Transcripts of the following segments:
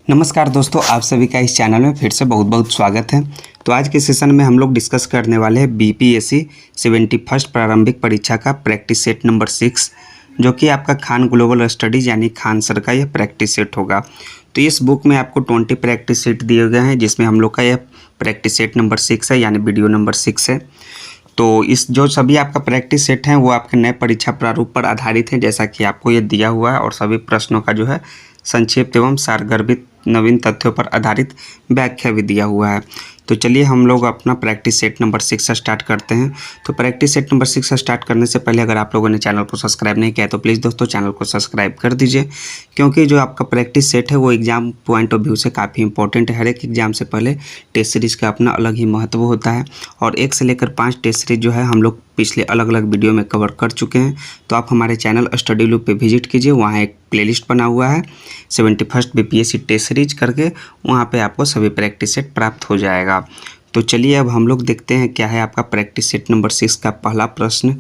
नमस्कार दोस्तों, आप सभी का इस चैनल में फिर से बहुत बहुत स्वागत है। तो आज के सेशन में हम लोग डिस्कस करने वाले हैं बीपीएससी 71st प्रारंभिक परीक्षा का प्रैक्टिस सेट नंबर 6, जो कि आपका खान ग्लोबल स्टडीज़ यानी खान सर का यह प्रैक्टिस सेट होगा। तो इस बुक में आपको 20 प्रैक्टिस सेट दिए गए हैं, जिसमें हम लोग का यह प्रैक्टिस सेट नंबर 6 है, यानी वीडियो नंबर 6 है। तो इस जो सभी आपका प्रैक्टिस सेट हैं वो आपके नए परीक्षा प्रारूप पर आधारित हैं, जैसा कि आपको ये दिया हुआ है, और सभी प्रश्नों का जो है संक्षिप्त एवं सारगर्भित नवीन तथ्यों पर आधारित व्याख्या भी दिया हुआ है। तो चलिए हम लोग अपना प्रैक्टिस सेट नंबर 6 स्टार्ट करते हैं। तो प्रैक्टिस सेट नंबर 6 स्टार्ट करने से पहले अगर आप लोगों ने चैनल को सब्सक्राइब नहीं किया तो प्लीज़ दोस्तों चैनल को सब्सक्राइब कर दीजिए, क्योंकि जो आपका प्रैक्टिस सेट है वो एग्ज़ाम पॉइंट ऑफ व्यू से काफ़ी इंपॉर्टेंट है। हर एक एग्जाम से पहले टेस्ट सीरीज़ का अपना अलग ही महत्व होता है, और 1 से लेकर 5 टेस्ट सीरीज जो है हम लोग पिछले अलग अलग वीडियो में कवर कर चुके हैं। तो आप हमारे चैनल स्टडी लूप पे विजिट कीजिए, वहाँ एक प्लेलिस्ट बना हुआ है 71st बीपीएससी टेस्ट सीरीज करके, वहाँ पे आपको सभी प्रैक्टिस सेट प्राप्त हो जाएगा। तो चलिए अब हम लोग देखते हैं क्या है आपका प्रैक्टिस सेट नंबर 6 का पहला प्रश्न,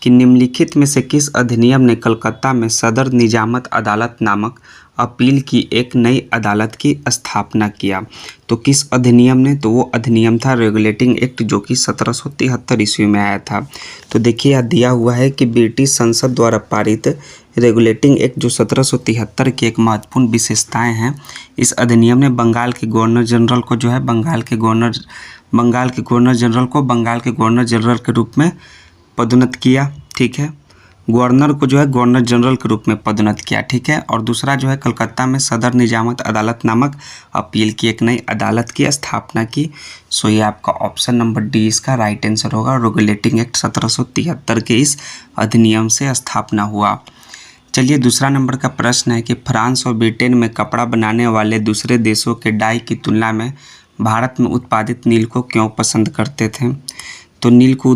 कि निम्नलिखित में से किस अधिनियम ने कलकत्ता में सदर निजामत अदालत नामक अपील की एक नई अदालत की स्थापना किया। तो किस अधिनियम ने, तो वो अधिनियम था रेगुलेटिंग एक्ट, जो कि 1773 ईस्वी में आया था। तो देखिए यहाँ दिया हुआ है कि ब्रिटिश संसद द्वारा पारित रेगुलेटिंग एक्ट जो 1773 की एक महत्वपूर्ण विशेषताएं हैं, इस अधिनियम ने बंगाल के गवर्नर जनरल को जो है बंगाल के गवर्नर जनरल के रूप में पदोन्नत किया। ठीक है, गवर्नर को जो है गवर्नर जनरल के रूप में पदोन्नत किया। ठीक है, और दूसरा जो है कलकत्ता में सदर निजामत अदालत नामक अपील की एक नई अदालत की स्थापना की। सो ये आपका ऑप्शन नंबर डी इसका राइट आंसर होगा। रेगुलेटिंग एक्ट 1773 के इस अधिनियम से स्थापना हुआ। चलिए दूसरा नंबर का प्रश्न है कि फ्रांस और ब्रिटेन में कपड़ा बनाने वाले दूसरे देशों के डाई की तुलना में भारत में उत्पादित नील को क्यों पसंद करते थे। तो नील को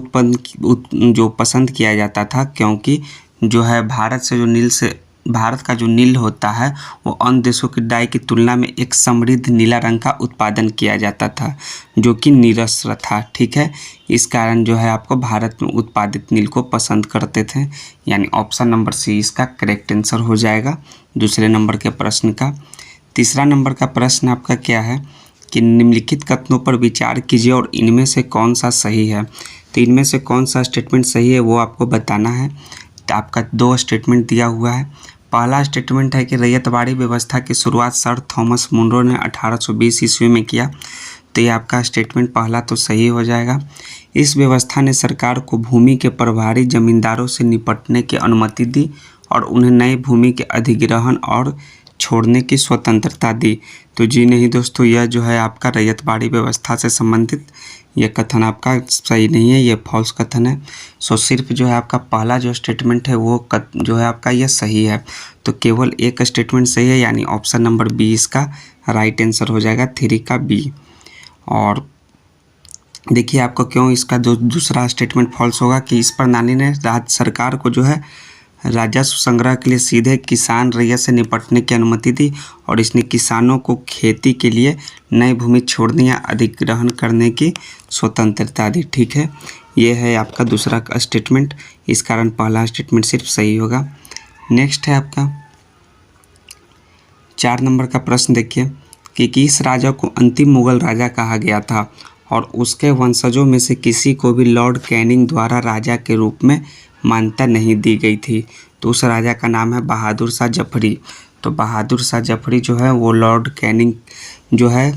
जो पसंद किया जाता था, क्योंकि जो है भारत का जो नील होता है वो अन्य देशों की डाई की तुलना में एक समृद्ध नीला रंग का उत्पादन किया जाता था, जो कि निरस्त्र था। ठीक है, इस कारण जो है आपको भारत में उत्पादित नील को पसंद करते थे, यानी ऑप्शन नंबर सी इसका करेक्ट आंसर हो जाएगा दूसरे नंबर के प्रश्न का। तीसरा नंबर का प्रश्न आपका क्या है कि निम्नलिखित कथनों पर विचार कीजिए और इनमें से कौन सा सही है। तो इनमें से कौन सा स्टेटमेंट सही है वो आपको बताना है। तो आपका 2 स्टेटमेंट दिया हुआ है। पहला स्टेटमेंट है कि रैयतवाड़ी व्यवस्था की शुरुआत सर थॉमस मुनरो ने 1820 ईस्वी में किया। तो ये आपका स्टेटमेंट पहला तो सही हो जाएगा। इस व्यवस्था ने सरकार को भूमि के प्रभारी जमींदारों से निपटने की अनुमति दी और उन्हें नई भूमि के अधिग्रहण और छोड़ने की स्वतंत्रता दी। तो जी नहीं दोस्तों, यह जो है आपका रैयतवाड़ी व्यवस्था से संबंधित यह कथन आपका सही नहीं है, यह फॉल्स कथन है। सो सिर्फ जो है आपका पहला जो स्टेटमेंट है वो जो है आपका यह सही है। तो केवल एक स्टेटमेंट सही है, यानी ऑप्शन नंबर बी इसका राइट आंसर हो जाएगा, 3 का बी। और देखिए आपको क्यों इसका जो दूसरा स्टेटमेंट फॉल्स होगा, कि इस प्रणाली ने राज्य सरकार को जो है राजस्व संग्रह के लिए सीधे किसान रैयत से निपटने की अनुमति दी, और इसने किसानों को खेती के लिए नई भूमि छोड़ने या अधिग्रहण करने की स्वतंत्रता दी। ठीक है, ये है आपका दूसरा स्टेटमेंट, इस कारण पहला स्टेटमेंट सिर्फ सही होगा। नेक्स्ट है आपका 4 नंबर का प्रश्न देखिए, कि किस राजा को अंतिम मुगल राजा कहा गया था और उसके वंशजों में से किसी को भी लॉर्ड कैनिंग द्वारा राजा के रूप में मान्यता नहीं दी गई थी। तो उस राजा का नाम है बहादुर शाह जफरी। तो बहादुर शाह जफरी जो है वो लॉर्ड कैनिंग जो है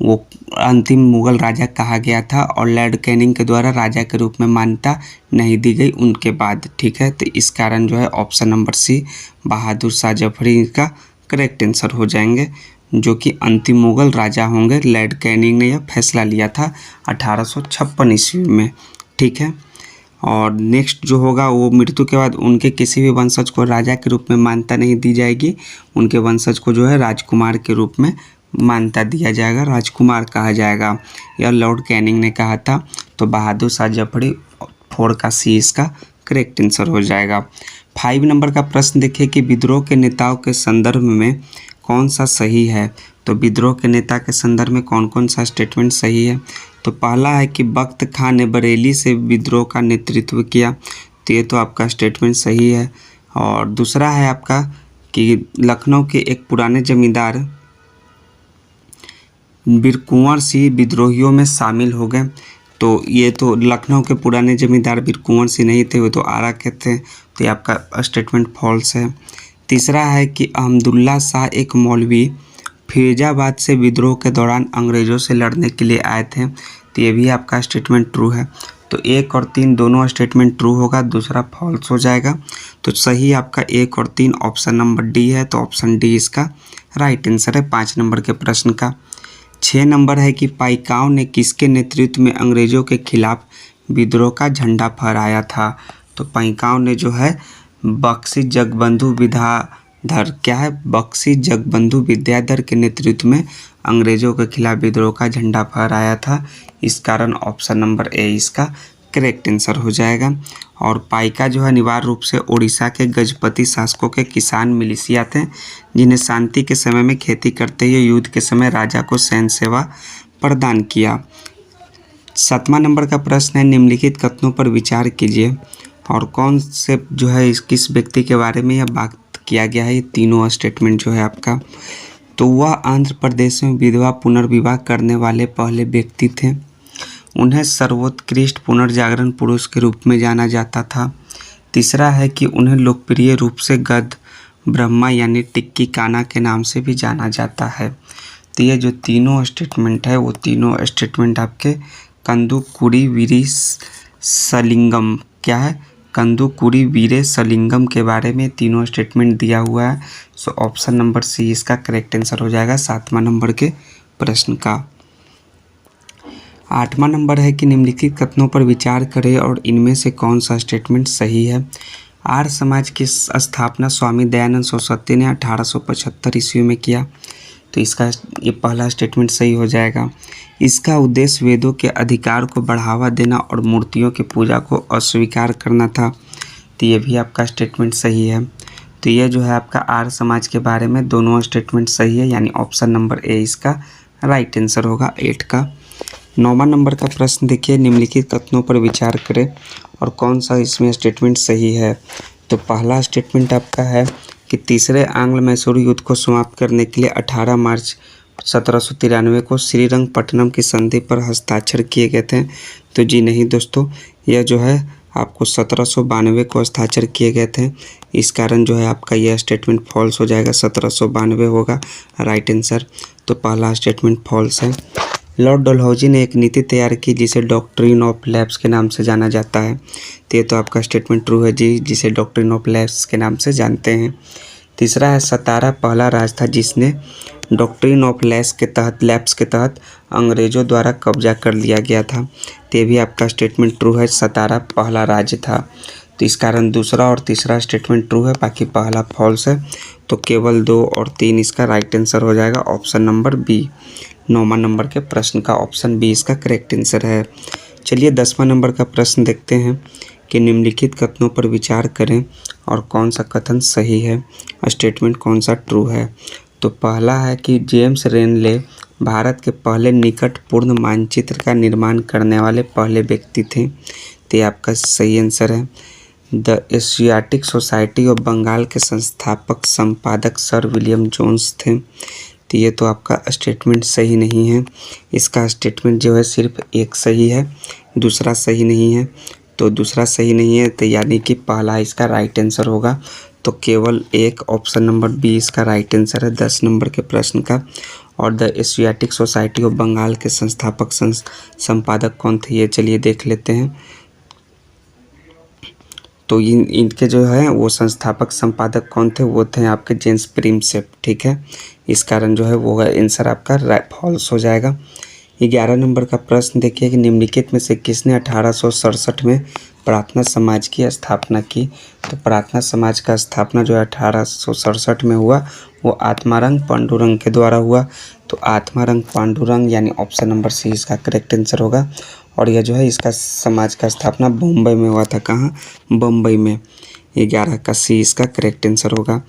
वो अंतिम मुगल राजा कहा गया था, और लॉर्ड कैनिंग के द्वारा राजा के रूप में मान्यता नहीं दी गई उनके बाद। ठीक है, तो इस कारण जो है ऑप्शन नंबर सी बहादुर शाह जफरी का करेक्ट आंसर हो जाएंगे, जो कि अंतिम मुगल राजा होंगे। लॉर्ड कैनिंग ने यह फैसला लिया था 1856 ईस्वी में। ठीक है, और नेक्स्ट जो होगा वो मृत्यु के बाद उनके किसी भी वंशज को राजा के रूप में मान्यता नहीं दी जाएगी, उनके वंशज को जो है राजकुमार के रूप में मान्यता दिया जाएगा, राजकुमार कहा जाएगा। यह लॉर्ड कैनिंग ने कहा था। तो बहादुर शाह जफरी 4 का सी इसका करेक्ट आंसर हो जाएगा। 5 नंबर का प्रश्न देखिए, कि विद्रोह के नेताओं के संदर्भ में कौन सा सही है। तो विद्रोह के नेता के संदर्भ में कौन कौन सा स्टेटमेंट सही है। तो पहला है कि बख्त खान ने बरेली से विद्रोह का नेतृत्व किया। तो ये तो आपका स्टेटमेंट सही है। और दूसरा है आपका कि लखनऊ के एक पुराने जमींदार वीर कुंवर सिंह विद्रोहियों में शामिल हो गए। तो ये तो लखनऊ के पुराने जमींदार वीर कुंवर सिंह नहीं थे, वो तो आरा के थे। तो ये आपका स्टेटमेंट फॉल्स है। तीसरा है कि अहमदुल्ला शाह एक मौलवी फिरोजाबाद से विद्रोह के दौरान अंग्रेज़ों से लड़ने के लिए आए थे। तो ये भी आपका स्टेटमेंट ट्रू है। तो 1 और 3 दोनों स्टेटमेंट ट्रू होगा, दूसरा फॉल्स हो जाएगा। तो सही आपका 1 और 3 ऑप्शन नंबर डी है। तो ऑप्शन डी इसका राइट आंसर है 5 नंबर के प्रश्न का। 6 नंबर है कि पाइकाओं ने किसके नेतृत्व में अंग्रेज़ों के खिलाफ विद्रोह का झंडा फहराया था। तो पाइकाओं ने जो है बख्शी जगबंधु विद्याधर के नेतृत्व में अंग्रेज़ों के खिलाफ विद्रोह का झंडा फहराया था। इस कारण ऑप्शन नंबर ए इसका करेक्ट आंसर हो जाएगा। और पाइका जो है अनिवार्य रूप से उड़ीसा के गजपति शासकों के किसान मिलिशिया थे, जिन्हें शांति के समय में खेती करते हुए युद्ध के समय राजा को सैन्य सेवा प्रदान किया। 7वां नंबर का प्रश्न है, निम्नलिखित कथनों पर विचार कीजिए और कौन से जो है किस व्यक्ति के बारे में यह बात किया गया है। ये तीनों स्टेटमेंट जो है आपका, तो वह आंध्र प्रदेश में विधवा पुनर्विवाह करने वाले पहले व्यक्ति थे। उन्हें सर्वोत्कृष्ट पुनर्जागरण पुरुष के रूप में जाना जाता था। तीसरा है कि उन्हें लोकप्रिय रूप से गद ब्रह्मा यानी टिक्की काना के नाम से भी जाना जाता है। तो ये जो तीनों स्टेटमेंट है वो तीनों स्टेटमेंट आपके कंदुकुरी वीरी सलिंगम क्या है, कंदुकुरी वीरे सलिंगम के बारे में तीनों स्टेटमेंट दिया हुआ है। सो ऑप्शन नंबर सी इसका करेक्ट आंसर हो जाएगा 7वां नंबर के प्रश्न का। 8वां नंबर है कि निम्नलिखित कथनों पर विचार करें और इनमें से कौन सा स्टेटमेंट सही है। आर्य समाज की स्थापना स्वामी दयानंद सरस्वती ने 1875 ईस्वी में किया। तो इसका ये पहला स्टेटमेंट सही हो जाएगा। इसका उद्देश्य वेदों के अधिकार को बढ़ावा देना और मूर्तियों की पूजा को अस्वीकार करना था। तो ये भी आपका स्टेटमेंट सही है। तो ये जो है आपका आर्य समाज के बारे में दोनों स्टेटमेंट सही है, यानी ऑप्शन नंबर ए इसका राइट आंसर होगा 8 का। 9वां नंबर का प्रश्न देखिए, निम्नलिखित कथनों पर विचार करें और कौन सा इसमें स्टेटमेंट सही है। तो पहला स्टेटमेंट आपका है कि तीसरे आंग्ल मैसूर युद्ध को समाप्त करने के लिए 18 मार्च 1793 को श्रीरंगपट्टनम की संधि पर हस्ताक्षर किए गए थे। तो जी नहीं दोस्तों, यह जो है आपको 1792 को हस्ताक्षर किए गए थे। इस कारण जो है आपका यह स्टेटमेंट फॉल्स हो जाएगा, 1792 होगा राइट आंसर। तो पहला स्टेटमेंट फॉल्स है। लॉर्ड डलहौजी ने एक नीति तैयार की जिसे डॉक्ट्रिन ऑफ लैप्स के नाम से जाना जाता है। तो ये तो आपका स्टेटमेंट ट्रू है जी, जिसे डॉक्ट्रिन ऑफ लैप्स के नाम से जानते हैं। तीसरा है, सतारा पहला राज्य था जिसने डॉक्ट्रिन ऑफ लैप्स के तहत अंग्रेज़ों द्वारा कब्जा कर लिया गया था। तो ये भी आपका स्टेटमेंट ट्रू है, सतारा पहला राज्य था। तो इस कारण दूसरा और तीसरा स्टेटमेंट ट्रू है, बाकी पहला फॉल्स है। तो केवल 2 और 3 इसका राइट आंसर हो जाएगा, ऑप्शन नंबर बी। 9वां नंबर के प्रश्न का ऑप्शन बी इसका करेक्ट आंसर है। चलिए 10वां नंबर का प्रश्न देखते हैं कि निम्नलिखित कथनों पर विचार करें और कौन सा कथन सही है, स्टेटमेंट कौन सा ट्रू है। तो पहला है कि जेम्स रेनले भारत के पहले निकट पूर्ण मानचित्र का निर्माण करने वाले पहले व्यक्ति थे। तो ये आपका सही आंसर है। The Asiatic Society of Bengal के संस्थापक संपादक सर विलियम जोन्स थे। तो ये तो आपका स्टेटमेंट सही नहीं है। इसका स्टेटमेंट जो है सिर्फ एक सही है, दूसरा सही नहीं है। तो दूसरा सही नहीं है तो यानी कि पहला इसका राइट आंसर होगा। तो केवल एक ऑप्शन नंबर बी इसका राइट आंसर है 10 नंबर के प्रश्न का। और the Asiatic Society of Bengal के संस्थापक संपादक कौन थे, ये चलिए देख लेते हैं। तो इनके जो है वो संस्थापक संपादक कौन थे, वो थे आपके जेम्स प्रिंसेप। ठीक है, इस कारण जो है वो आंसर आपका फॉल्स हो जाएगा। 11 नंबर का प्रश्न देखिए कि निम्नलिखित में से किसने 1867 में प्रार्थना समाज की स्थापना की। तो प्रार्थना समाज का स्थापना जो 1867 में हुआ वो आत्मारंग पांडुरंग के द्वारा हुआ। तो आत्मारंग पांडुरंग यानी ऑप्शन नंबर सी इसका करेक्ट आंसर होगा। और यह जो है इसका समाज का स्थापना बम्बई में हुआ था। कहाँ? बम्बई में। 11 का सी इसका करेक्ट आंसर होगा।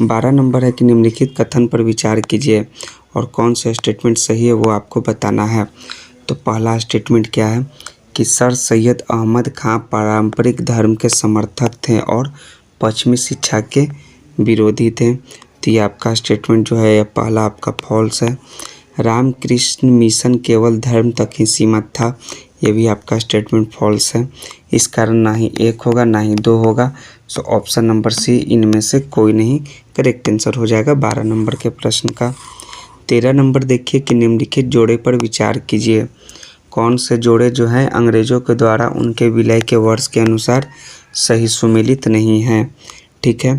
12 नंबर है कि निम्नलिखित कथन पर विचार कीजिए और कौन सा स्टेटमेंट सही है वो आपको बताना है। तो पहला स्टेटमेंट क्या है कि सर सैयद अहमद खां पारंपरिक धर्म के समर्थक थे और पश्चिमी शिक्षा के विरोधी थे। तो ये आपका स्टेटमेंट जो है पहला आपका फॉल्स है। रामकृष्ण मिशन केवल धर्म तक ही सीमित था, ये भी आपका स्टेटमेंट फॉल्स है। इस कारण ना ही 1 होगा ना ही 2 होगा। सो ऑप्शन नंबर सी इनमें से कोई नहीं करेक्ट आंसर हो जाएगा 12 नंबर के प्रश्न का। 13 नंबर देखिए कि निम्नलिखित जोड़े पर विचार कीजिए। कौन से जोड़े जो हैं अंग्रेजों के द्वारा उनके विलय के वर्ष के अनुसार सही सुमेलित नहीं हैं, ठीक है।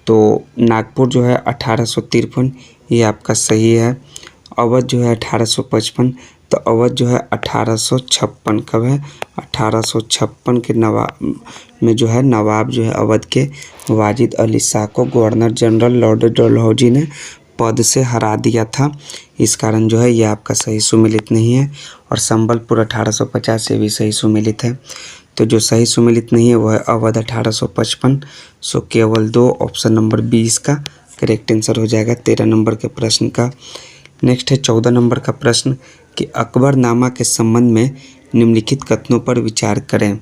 तो नागपुर जो है 1853, ये आपका सही है। अवध जो है 1855, तो अवध जो है 1856 कब है 1856 के नवाब में जो है नवाब जो है अवध के वाजिद अली शाह को गवर्नर जनरल लॉर्ड डलहौजी ने पद से हरा दिया था। इस कारण जो है ये आपका सही सुमेलित नहीं है। और संबलपुर 1850 से भी सही सुमेलित है। तो जो सही सुमेलित नहीं है वो है अवध 1855। सो केवल 2 ऑप्शन नंबर 20 का करेक्ट आंसर हो जाएगा 13 नंबर के प्रश्न का। नेक्स्ट है 14 नंबर का प्रश्न कि अकबरनामा के संबंध में निम्नलिखित कथनों पर विचार करें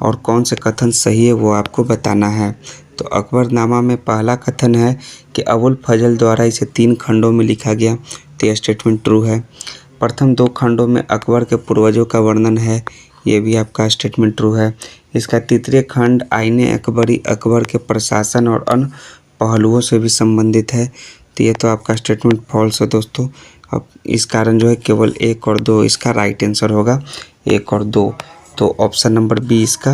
और कौन से कथन सही है वो आपको बताना है। तो अकबरनामा में पहला कथन है कि अबुल फजल द्वारा इसे 3 खंडों में लिखा गया, तो यह स्टेटमेंट ट्रू है। प्रथम 2 खंडों में अकबर के पूर्वजों का वर्णन है, ये भी आपका स्टेटमेंट ट्रू है। इसका तृतीय खंड आईने अकबरी अकबर के प्रशासन और अन्य पहलुओं से भी संबंधित है, तो ये तो आपका स्टेटमेंट फॉल्स है दोस्तों। अब इस कारण जो है केवल 1 और 2 इसका राइट आंसर होगा, 1 और 2। तो ऑप्शन नंबर 20 का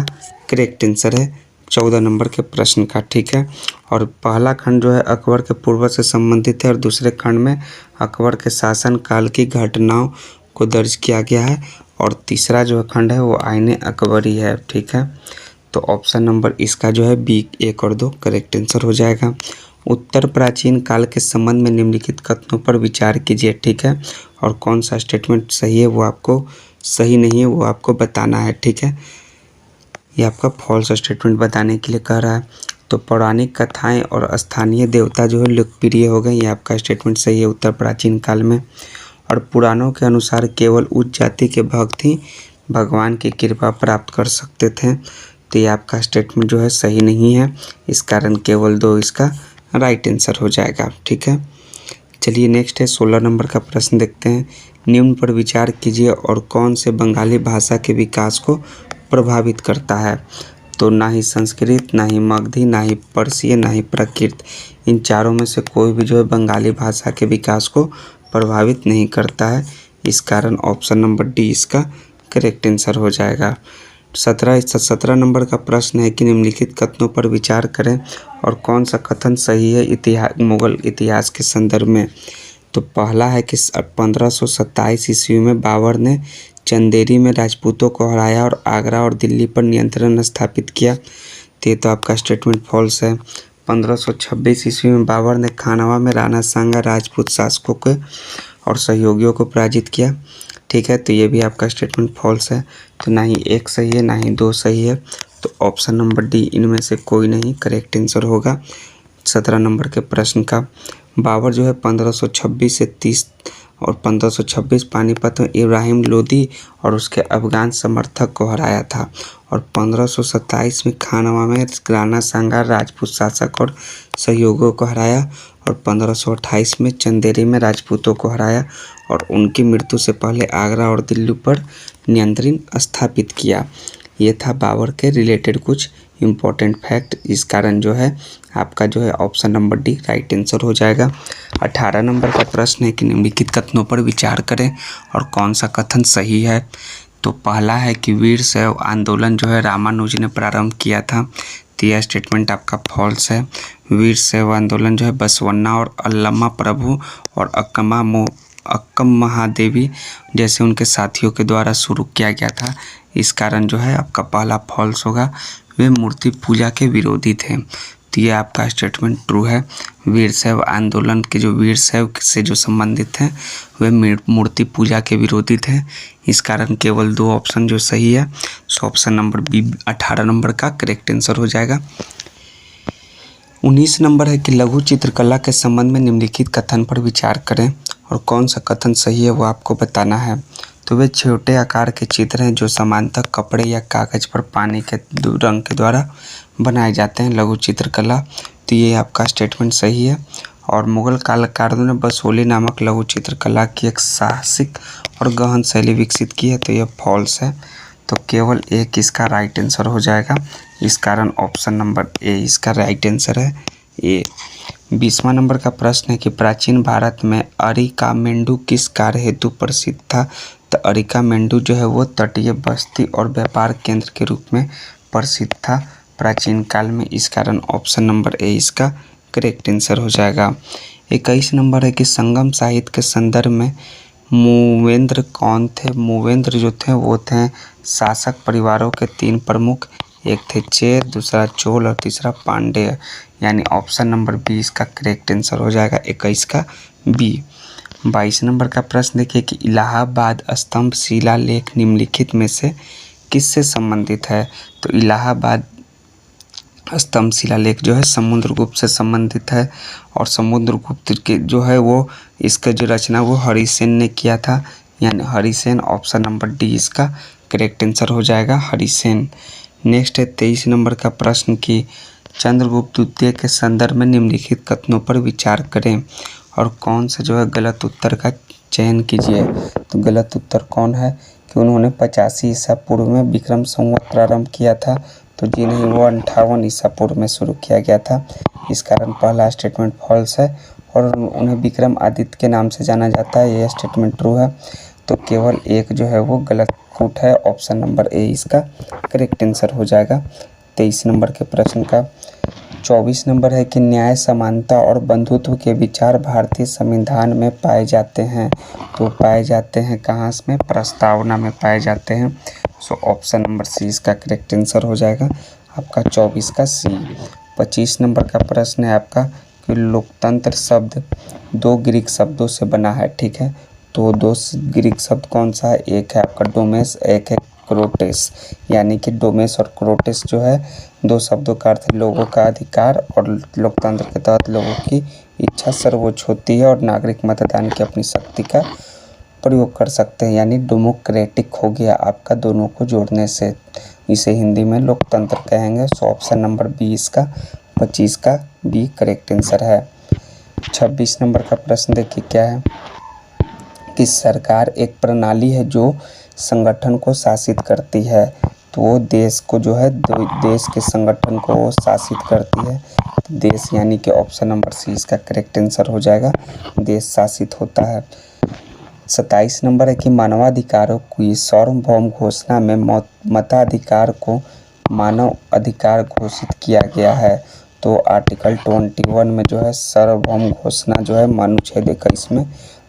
करेक्ट आंसर है 14 नंबर के प्रश्न का, ठीक है। और पहला खंड जो है अकबर के पूर्वज से संबंधित है और दूसरे खंड में अकबर के शासन काल की घटनाओं को दर्ज किया गया है और तीसरा जो खंड है वो आईने अकबरी है, ठीक है। तो ऑप्शन नंबर इसका जो है बी 1 और 2 करेक्ट आंसर हो जाएगा। उत्तर प्राचीन काल के संबंध में निम्नलिखित कथनों पर विचार कीजिए, ठीक है। और कौन सा स्टेटमेंट सही है वो आपको सही नहीं है वो आपको बताना है, ठीक है। ये आपका फॉल्स स्टेटमेंट बताने के लिए कह रहा है। तो पौराणिक कथाएं और स्थानीय देवता जो है लोकप्रिय हो गए, ये आपका स्टेटमेंट सही है उत्तर प्राचीन काल में। और पुराणों के अनुसार केवल उच्च जाति के भक्त ही भगवान की कृपा प्राप्त कर सकते थे, तो ये आपका स्टेटमेंट जो है सही नहीं है। इस कारण केवल 2 इसका राइट आंसर हो जाएगा, ठीक है। चलिए नेक्स्ट है 16 नंबर का प्रश्न देखते हैं। निम्न पर विचार कीजिए और कौन से बंगाली भाषा के विकास को प्रभावित करता है। तो ना ही संस्कृत, ना ही मगधी, ना ही पर्शियन, ना ही प्राकृत, इन चारों में से कोई भी जो है बंगाली भाषा के विकास को प्रभावित नहीं करता है। इस कारण ऑप्शन नंबर डी इसका करेक्ट आंसर हो जाएगा। 17 नंबर का प्रश्न है कि निम्नलिखित कथनों पर विचार करें और कौन सा कथन सही है मुगल इतिहास के संदर्भ में। तो पहला है कि 1527 ईस्वी में बाबर ने चंदेरी में राजपूतों को हराया और आगरा और दिल्ली पर नियंत्रण स्थापित किया, तो आपका स्टेटमेंट फॉल्स है। 1526 ईस्वी में बाबर ने खानवा में राणा सांगा राजपूत शासकों के और सहयोगियों को पराजित किया, ठीक है। तो ये भी आपका स्टेटमेंट फॉल्स है। तो ना ही 1 सही है ना ही 2 सही है। तो ऑप्शन नंबर डी इनमें से कोई नहीं करेक्ट आंसर होगा 17 नंबर के प्रश्न का। बाबर जो है 1526 से 30 और 1526 पानीपत में इब्राहिम लोदी और उसके अफगान समर्थक को हराया था और 1527 में खानवा में राणा सांगा राजपूत शासक और सहयोगियों को हराया और 1528 में चंदेरी में राजपूतों को हराया और उनकी मृत्यु से पहले आगरा और दिल्ली पर नियंत्रण स्थापित किया। ये था बाबर के रिलेटेड कुछ इम्पोर्टेंट फैक्ट। इस कारण जो है आपका जो है option number D right answer हो जाएगा। 18 नंबर का प्रश्न है कि निम्नलिखित कथनों पर विचार करें और कौन सा कथन सही है। तो पहला है कि वीर शैव आंदोलन जो है रामानुज ने प्रारंभ किया था, तो यह स्टेटमेंट आपका फॉल्स है। वीर शैव आंदोलन जो है बसवन्ना और अल्लमा प्रभु और अक्कम महादेवी जैसे उनके साथियों के द्वारा शुरू किया गया था। इस कारण जो है आपका पहला फॉल्स होगा, वे मूर्ति पूजा के विरोधी थे, तो ये आपका स्टेटमेंट ट्रू है। वीर शैव आंदोलन के जो वीर शैव से जो संबंधित हैं वे मूर्ति पूजा के विरोधी थे। इस कारण केवल 2 ऑप्शन जो सही है, सो ऑप्शन नंबर बी 18 नंबर का करेक्ट आंसर हो जाएगा। 19 नंबर है कि लघु चित्रकला के संबंध में निम्नलिखित कथन पर विचार करें और कौन सा कथन सही है वो आपको बताना है। तो वे छोटे आकार के चित्र हैं जो सामान्यतः कपड़े या कागज पर पानी के रंग के द्वारा बनाए जाते हैं, लघु चित्रकला, तो ये आपका स्टेटमेंट सही है। और मुगल कलाकारों ने बसोली नामक लघु चित्रकला की एक साहसिक और गहन शैली विकसित की है, तो यह फॉल्स है। तो केवल एक इसका राइट आंसर हो जाएगा। इस कारण ऑप्शन नंबर ए इसका राइट आंसर है ए। 20वां नंबर का प्रश्न है कि प्राचीन भारत में अरिकामेंडू किस कार्य हेतु प्रसिद्ध था। तो अरिकामेंडू जो है वो तटीय बस्ती और व्यापार केंद्र के रूप में प्रसिद्ध था प्राचीन काल में। इस कारण ऑप्शन नंबर ए इसका करेक्ट आंसर हो जाएगा। 21 नंबर है कि संगम साहित्य के संदर्भ में मूवेंद्र कौन थे। मूवेंद्र जो थे वो थे शासक परिवारों के 3 प्रमुख, एक थे चेर, दूसरा चोल और तीसरा पांड्य, यानी ऑप्शन नंबर बी इसका करेक्ट आंसर हो जाएगा 21 का बी। 22 नंबर का प्रश्न देखिए कि इलाहाबाद स्तंभ शिलालेख निम्नलिखित में से किससे संबंधित है। तो इलाहाबाद स्तंभ शिलालेख जो है समुद्रगुप्त से संबंधित है और समुद्रगुप्त के जो है वो इसका जो रचना वो हरिसेन ने किया था, यानी हरिसेन। ऑप्शन नंबर डी इसका करेक्ट आंसर हो जाएगा हरिसेन। नेक्स्ट है 23 नंबर का प्रश्न कि चंद्रगुप्त द्वितीय के संदर्भ में निम्नलिखित कथनों पर विचार करें और कौन सा जो है गलत उत्तर का चयन कीजिए। तो गलत उत्तर कौन है कि उन्होंने 85 ईसा पूर्व में विक्रम संवत प्रारंभ किया था, तो जी नहीं, वो 58 ईसा पूर्व में शुरू किया गया था। इस कारण पहला स्टेटमेंट फॉल्स है और उन्हें विक्रम आदित्य के नाम से जाना जाता है, यह स्टेटमेंट ट्रू है। तो केवल एक जो है वो गलत रूट है, ऑप्शन नंबर ए इसका करेक्ट आंसर हो जाएगा 23 नंबर के प्रश्न का। 24 नंबर है कि न्याय, समानता और बंधुत्व के विचार भारतीय संविधान में पाए जाते हैं। तो पाए जाते हैं कहाँ में, प्रस्तावना में पाए जाते हैं। सो ऑप्शन नंबर सी इसका करेक्ट आंसर हो जाएगा आपका 24 का सी। 25 नंबर का प्रश्न है आपका कि लोकतंत्र शब्द 2 ग्रीक शब्दों से बना है, ठीक है। तो 2 ग्रीक शब्द कौन सा है, एक है आपका डोमेस, एक है क्रोटेस, यानी कि डोमेस और क्रोटेस जो है 2 शब्दों का अर्थ लोगों का अधिकार और लोकतंत्र के तहत लोगों की इच्छा सर्वोच्च होती है और नागरिक मतदान की अपनी शक्ति का प्रयोग कर सकते हैं, यानी डेमोक्रेटिक हो गया आपका दोनों को जोड़ने से। इसे हिंदी में लोकतंत्र कहेंगे। सो ऑप्शन नंबर बी इसका 25 का बी करेक्ट आंसर है। 26 नंबर का प्रश्न देखिए क्या है कि सरकार एक प्रणाली है जो संगठन को शासित करती है। तो वो देश को जो है देश के संगठन को वो शासित करती है। देश यानी कि ऑप्शन नंबर सी इसका करेक्ट आंसर हो जाएगा, देश शासित होता है। 27 नंबर है कि मानवाधिकारों की सार्वभौम घोषणा में मताधिकार को मानव अधिकार घोषित किया गया है। तो आर्टिकल 21 में जो है सार्वभौम घोषणा जो है अनुच्छेद 21 में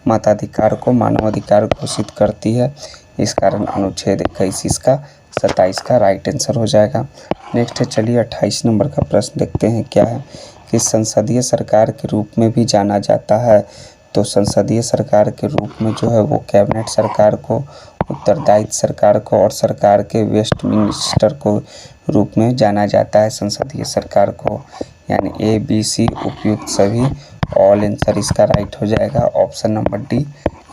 मताधिकार को मानवाधिकार घोषित करती है। इस कारण अनुच्छेद 21 इसका 27 का राइट आंसर हो जाएगा। नेक्स्ट है, चलिए 28 नंबर का प्रश्न देखते हैं क्या है कि संसदीय सरकार के रूप में भी जाना जाता है। तो संसदीय सरकार के रूप में जो है वो कैबिनेट सरकार को, उत्तरदायित्व सरकार को और सरकार के वेस्टमिनिस्टर को रूप में जाना जाता है संसदीय सरकार को, यानी ए बी सी उपयुक्त सभी ऑल आंसर इसका राइट हो जाएगा। Option number D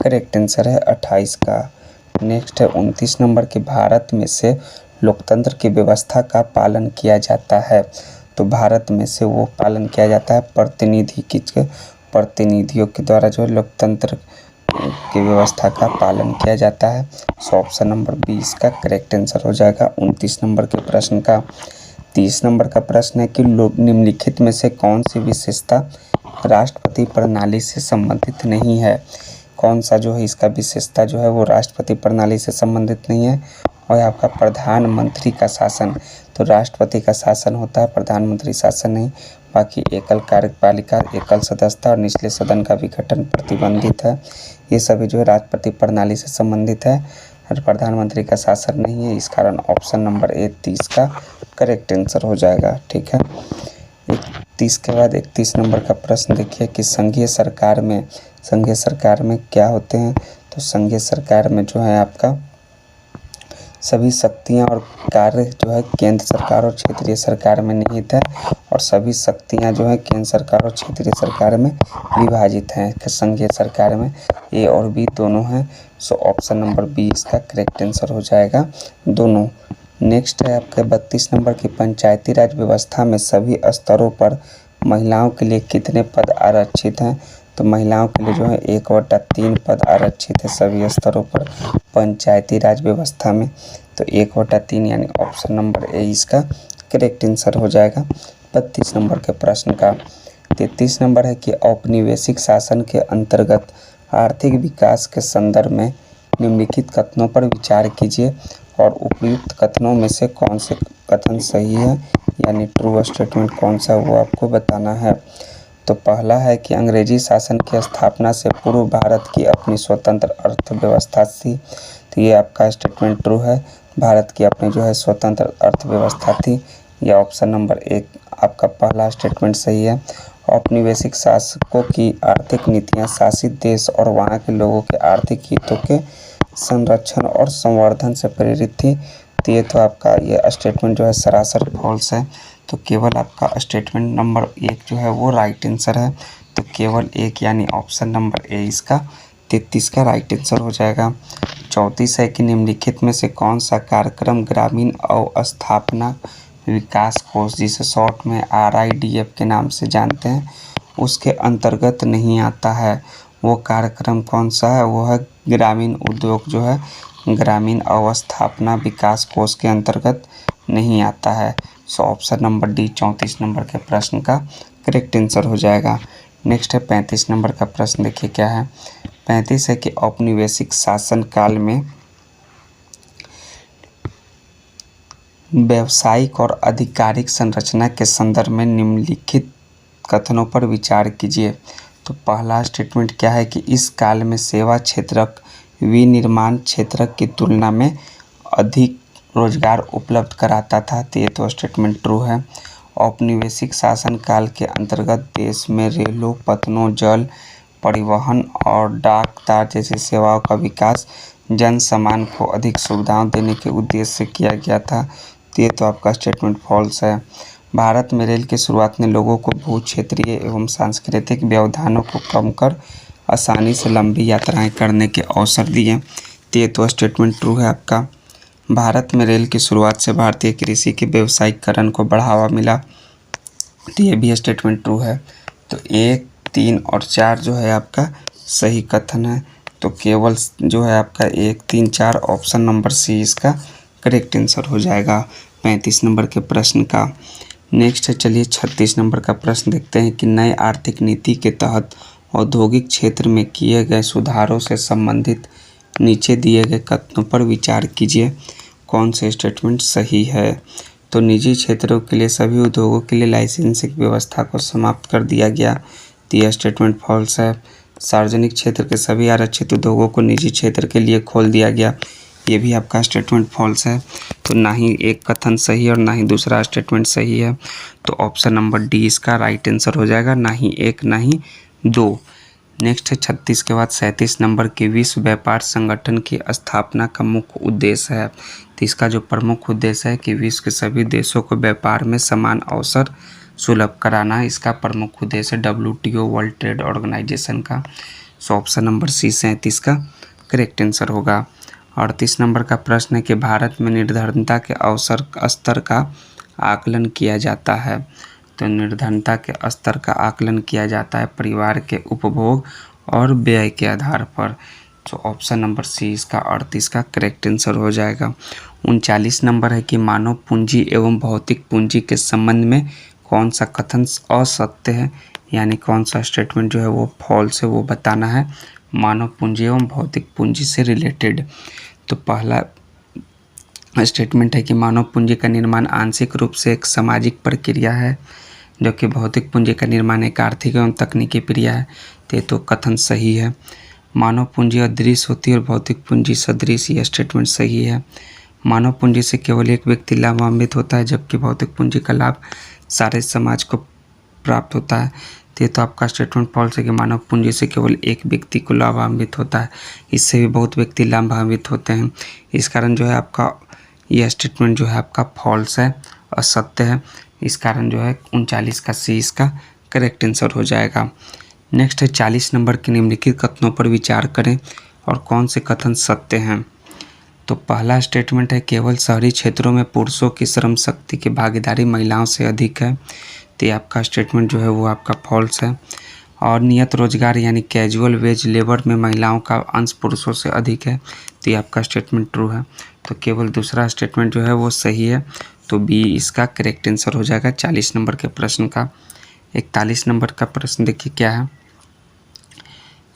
correct answer है 28 का। नेक्स्ट है 29 नंबर के भारत में से लोकतंत्र की व्यवस्था का पालन किया जाता है। तो भारत में से वो पालन किया जाता है प्रतिनिधियों के द्वारा जो लोकतंत्र की व्यवस्था का पालन किया जाता है। सो ऑप्शन नंबर 20 का करेक्ट आंसर हो जाएगा 29 नंबर के प्रश्न का। 30 नंबर का प्रश्न है कि निम्नलिखित में से कौन सी विशेषता राष्ट्रपति प्रणाली से संबंधित नहीं है। कौन सा जो है इसका विशेषता जो है वो राष्ट्रपति प्रणाली से संबंधित नहीं है। और आपका प्रधानमंत्री का शासन, तो राष्ट्रपति का शासन होता है, प्रधानमंत्री शासन नहीं। बाकी एकल कार्यपालिका, एकल सदस्यता और निचले सदन का विघटन प्रतिबंधित है। ये सभी जो है राष्ट्रपति प्रणाली से संबंधित है और प्रधानमंत्री का शासन नहीं है। इस कारण ऑप्शन नंबर ए 30 का करेक्ट आंसर हो जाएगा, ठीक है। 31 के बाद 31 नंबर का प्रश्न देखिए कि संघीय सरकार में क्या होते हैं। तो संघीय सरकार में जो है आपका सभी शक्तियां और कार्य जो है केंद्र सरकार और क्षेत्रीय सरकार में निहित है और सभी शक्तियां जो है केंद्र सरकार और क्षेत्रीय सरकार में विभाजित हैं। संघीय सरकार में ए और बी दोनों हैं। सो ऑप्शन नंबर बी इसका करेक्ट आंसर हो जाएगा दोनों। नेक्स्ट है आपके 32 नंबर की पंचायती राज व्यवस्था में सभी स्तरों पर महिलाओं के लिए कितने पद आरक्षित हैं? तो महिलाओं के लिए जो है 1/3 पद आरक्षित है सभी स्तरों पर पंचायती राज व्यवस्था में। तो 1/3 यानी ऑप्शन नंबर ए इसका करेक्ट आंसर हो जाएगा 32 नंबर के प्रश्न का। 33 नंबर है कि औपनिवेशिक शासन के अंतर्गत आर्थिक विकास के संदर्भ में निम्नलिखित कथनों पर विचार कीजिए और उपयुक्त कथनों में से कौन से कथन सही है यानी ट्रू स्टेटमेंट कौन सा वो आपको बताना है। तो पहला है कि अंग्रेजी शासन की स्थापना से पूर्व भारत की अपनी स्वतंत्र अर्थव्यवस्था थी। तो ये आपका स्टेटमेंट ट्रू है, भारत की अपनी जो है स्वतंत्र अर्थव्यवस्था थी। यह ऑप्शन नंबर 1 आपका पहला स्टेटमेंट सही है। औपनिवेशिक शासकों की आर्थिक नीतियां शासित देश और वहां के लोगों के आर्थिक हितों के संरक्षण और संवर्धन से प्रेरित थी। तो ये तो आपका ये स्टेटमेंट जो है सरासर फॉल्स है। तो केवल आपका स्टेटमेंट नंबर 1 जो है वो राइट आंसर है। तो केवल 1 यानी ऑप्शन नंबर ए इसका 33 का राइट आंसर हो जाएगा। 34 है कि निम्नलिखित में से कौन सा कार्यक्रम ग्रामीण अवस्थापना विकास कोष जिसे शॉर्ट में RIDF के नाम से जानते हैं उसके अंतर्गत नहीं आता है। वो कार्यक्रम कौन सा है? वो है ग्रामीण उद्योग जो है ग्रामीण अवस्थापना विकास कोष के अंतर्गत नहीं आता है। So option number D 34 number के प्रश्न का करेक्ट आंसर हो जाएगा। नेक्स्ट है 35 नंबर का प्रश्न, देखिए क्या है। 35 है कि औपनिवेशिक शासन काल में व्यावसायिक और आधिकारिक संरचना के संदर्भ में निम्नलिखित कथनों पर विचार कीजिए। तो पहला स्टेटमेंट क्या है कि इस काल में सेवा क्षेत्रक विनिर्माण क्षेत्रक की तुलना में अधिक रोजगार उपलब्ध कराता था। तो ये तो स्टेटमेंट ट्रू है। औपनिवेशिक शासन काल के अंतर्गत देश में रेलों, पत्तनों, जल परिवहन और डाक तार जैसी सेवाओं का विकास जन सामान को अधिक सुविधाएं देने के उद्देश्य से किया गया था। तो ये तो आपका स्टेटमेंट फॉल्स है। भारत में रेल की शुरुआत ने लोगों को भू क्षेत्रीय एवं सांस्कृतिक व्यवधानों को कम कर आसानी से लंबी यात्राएं करने के अवसर दिए। तो ये तो स्टेटमेंट ट्रू है आपका। भारत में रेल की शुरुआत से भारतीय कृषि के व्यावसायीकरण को बढ़ावा मिला। तो ये भी स्टेटमेंट ट्रू है। तो 1, 3 और 4 जो है आपका सही कथन है। तो केवल जो है आपका 1, 3, 4 ऑप्शन नंबर सी इसका करेक्ट आंसर हो जाएगा 35 नंबर के प्रश्न का। नेक्स्ट है चलिए 36 नंबर का प्रश्न देखते हैं कि नए आर्थिक नीति के तहत औद्योगिक क्षेत्र में किए गए सुधारों से संबंधित नीचे दिए गए कथनों पर विचार कीजिए, कौन से स्टेटमेंट सही है। तो निजी क्षेत्रों के लिए सभी उद्योगों के लिए लाइसेंसिंग व्यवस्था को समाप्त कर दिया गया। तो यह स्टेटमेंट फॉल्स है। सार्वजनिक क्षेत्र के सभी आरक्षित उद्योगों को निजी क्षेत्र के लिए खोल दिया गया। ये भी आपका स्टेटमेंट फॉल्स है। तो ना ही एक कथन सही और ना ही दूसरा स्टेटमेंट सही है। तो ऑप्शन नंबर डी इसका राइट आंसर हो जाएगा, ना ही 1 ना ही 2। नेक्स्ट है 36 के बाद 37 नंबर के विश्व व्यापार संगठन की स्थापना का मुख्य उद्देश्य है। तो इसका जो प्रमुख उद्देश्य है कि विश्व के सभी देशों को व्यापार में समान अवसर सुलभ कराना, इसका प्रमुख उद्देश्य WTO वर्ल्ड ट्रेड ऑर्गेनाइजेशन का। सो ऑप्शन नंबर सी 37 का करेक्ट आंसर होगा। 38 नंबर का प्रश्न है कि भारत में निर्धनता के अवसर स्तर का आकलन किया जाता है। तो निर्धनता के स्तर का आकलन किया जाता है परिवार के उपभोग और व्यय के आधार पर। तो ऑप्शन नंबर सी इसका 38 का करेक्ट आंसर हो जाएगा। 39 नंबर है कि मानव पूंजी एवं भौतिक पूंजी के संबंध में कौन सा कथन असत्य है, यानी कौन सा स्टेटमेंट जो है वो फॉल्स है, वो बताना है मानव पूंजी एवं भौतिक पूंजी से रिलेटेड। तो पहला स्टेटमेंट है कि मानव पूंजी का निर्माण आंशिक रूप से एक सामाजिक प्रक्रिया है, जबकि भौतिक पूंजी का निर्माण एक आर्थिक एवं तकनीकी क्रिया है। तो कथन सही है। मानव पूंजी अदृश्य होती है और भौतिक पूंजी सदृश, यह स्टेटमेंट सही है। मानव पूंजी से केवल एक व्यक्ति लाभान्वित होता है, जबकि भौतिक पूंजी का लाभ सारे समाज को प्राप्त होता है। तो आपका स्टेटमेंट फॉल्स है कि मानव पूंजी से केवल एक व्यक्ति को लाभान्वित होता है, इससे भी बहुत व्यक्ति लाभान्वित होते हैं। इस कारण जो है आपका यह स्टेटमेंट जो है आपका फॉल्स है, असत्य है। इस कारण जो है 39 का सी इसका करेक्ट आंसर हो जाएगा। नेक्स्ट है 40 नंबर के निम्नलिखित कथनों पर विचार करें और कौन से कथन सत्य हैं। तो पहला स्टेटमेंट है केवल शहरी क्षेत्रों में पुरुषों की श्रम शक्ति की भागीदारी महिलाओं से अधिक है। तो ये आपका स्टेटमेंट जो है वो आपका फॉल्स है। और नियत रोजगार यानी कैजुअल वेज लेबर में महिलाओं का अंश पुरुषों से अधिक है, तो ये आपका स्टेटमेंट ट्रू है। तो केवल दूसरा स्टेटमेंट जो है वो सही है, तो बी इसका करेक्ट आंसर हो जाएगा 40 नंबर के प्रश्न का। 41 नंबर का प्रश्न देखिए क्या है।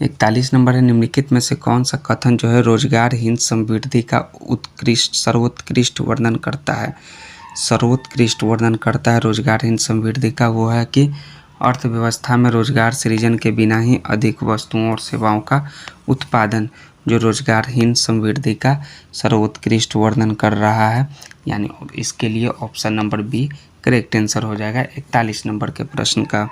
41 नंबर है, निम्नलिखित में से कौन सा कथन जो है रोजगारहीन समृद्धि का सर्वोत्कृष्ट वर्णन करता है। सर्वोत्कृष्ट वर्णन करता है रोजगारहीन समृद्धि का वो है कि अर्थव्यवस्था में रोजगार सृजन के बिना ही अधिक वस्तुओं और सेवाओं का उत्पादन जो रोजगारहीन समृद्धि का सर्वोत्कृष्ट वर्णन कर रहा है, यानी इसके लिए option number B correct answer हो जाएगा 41 नंबर के प्रश्न का।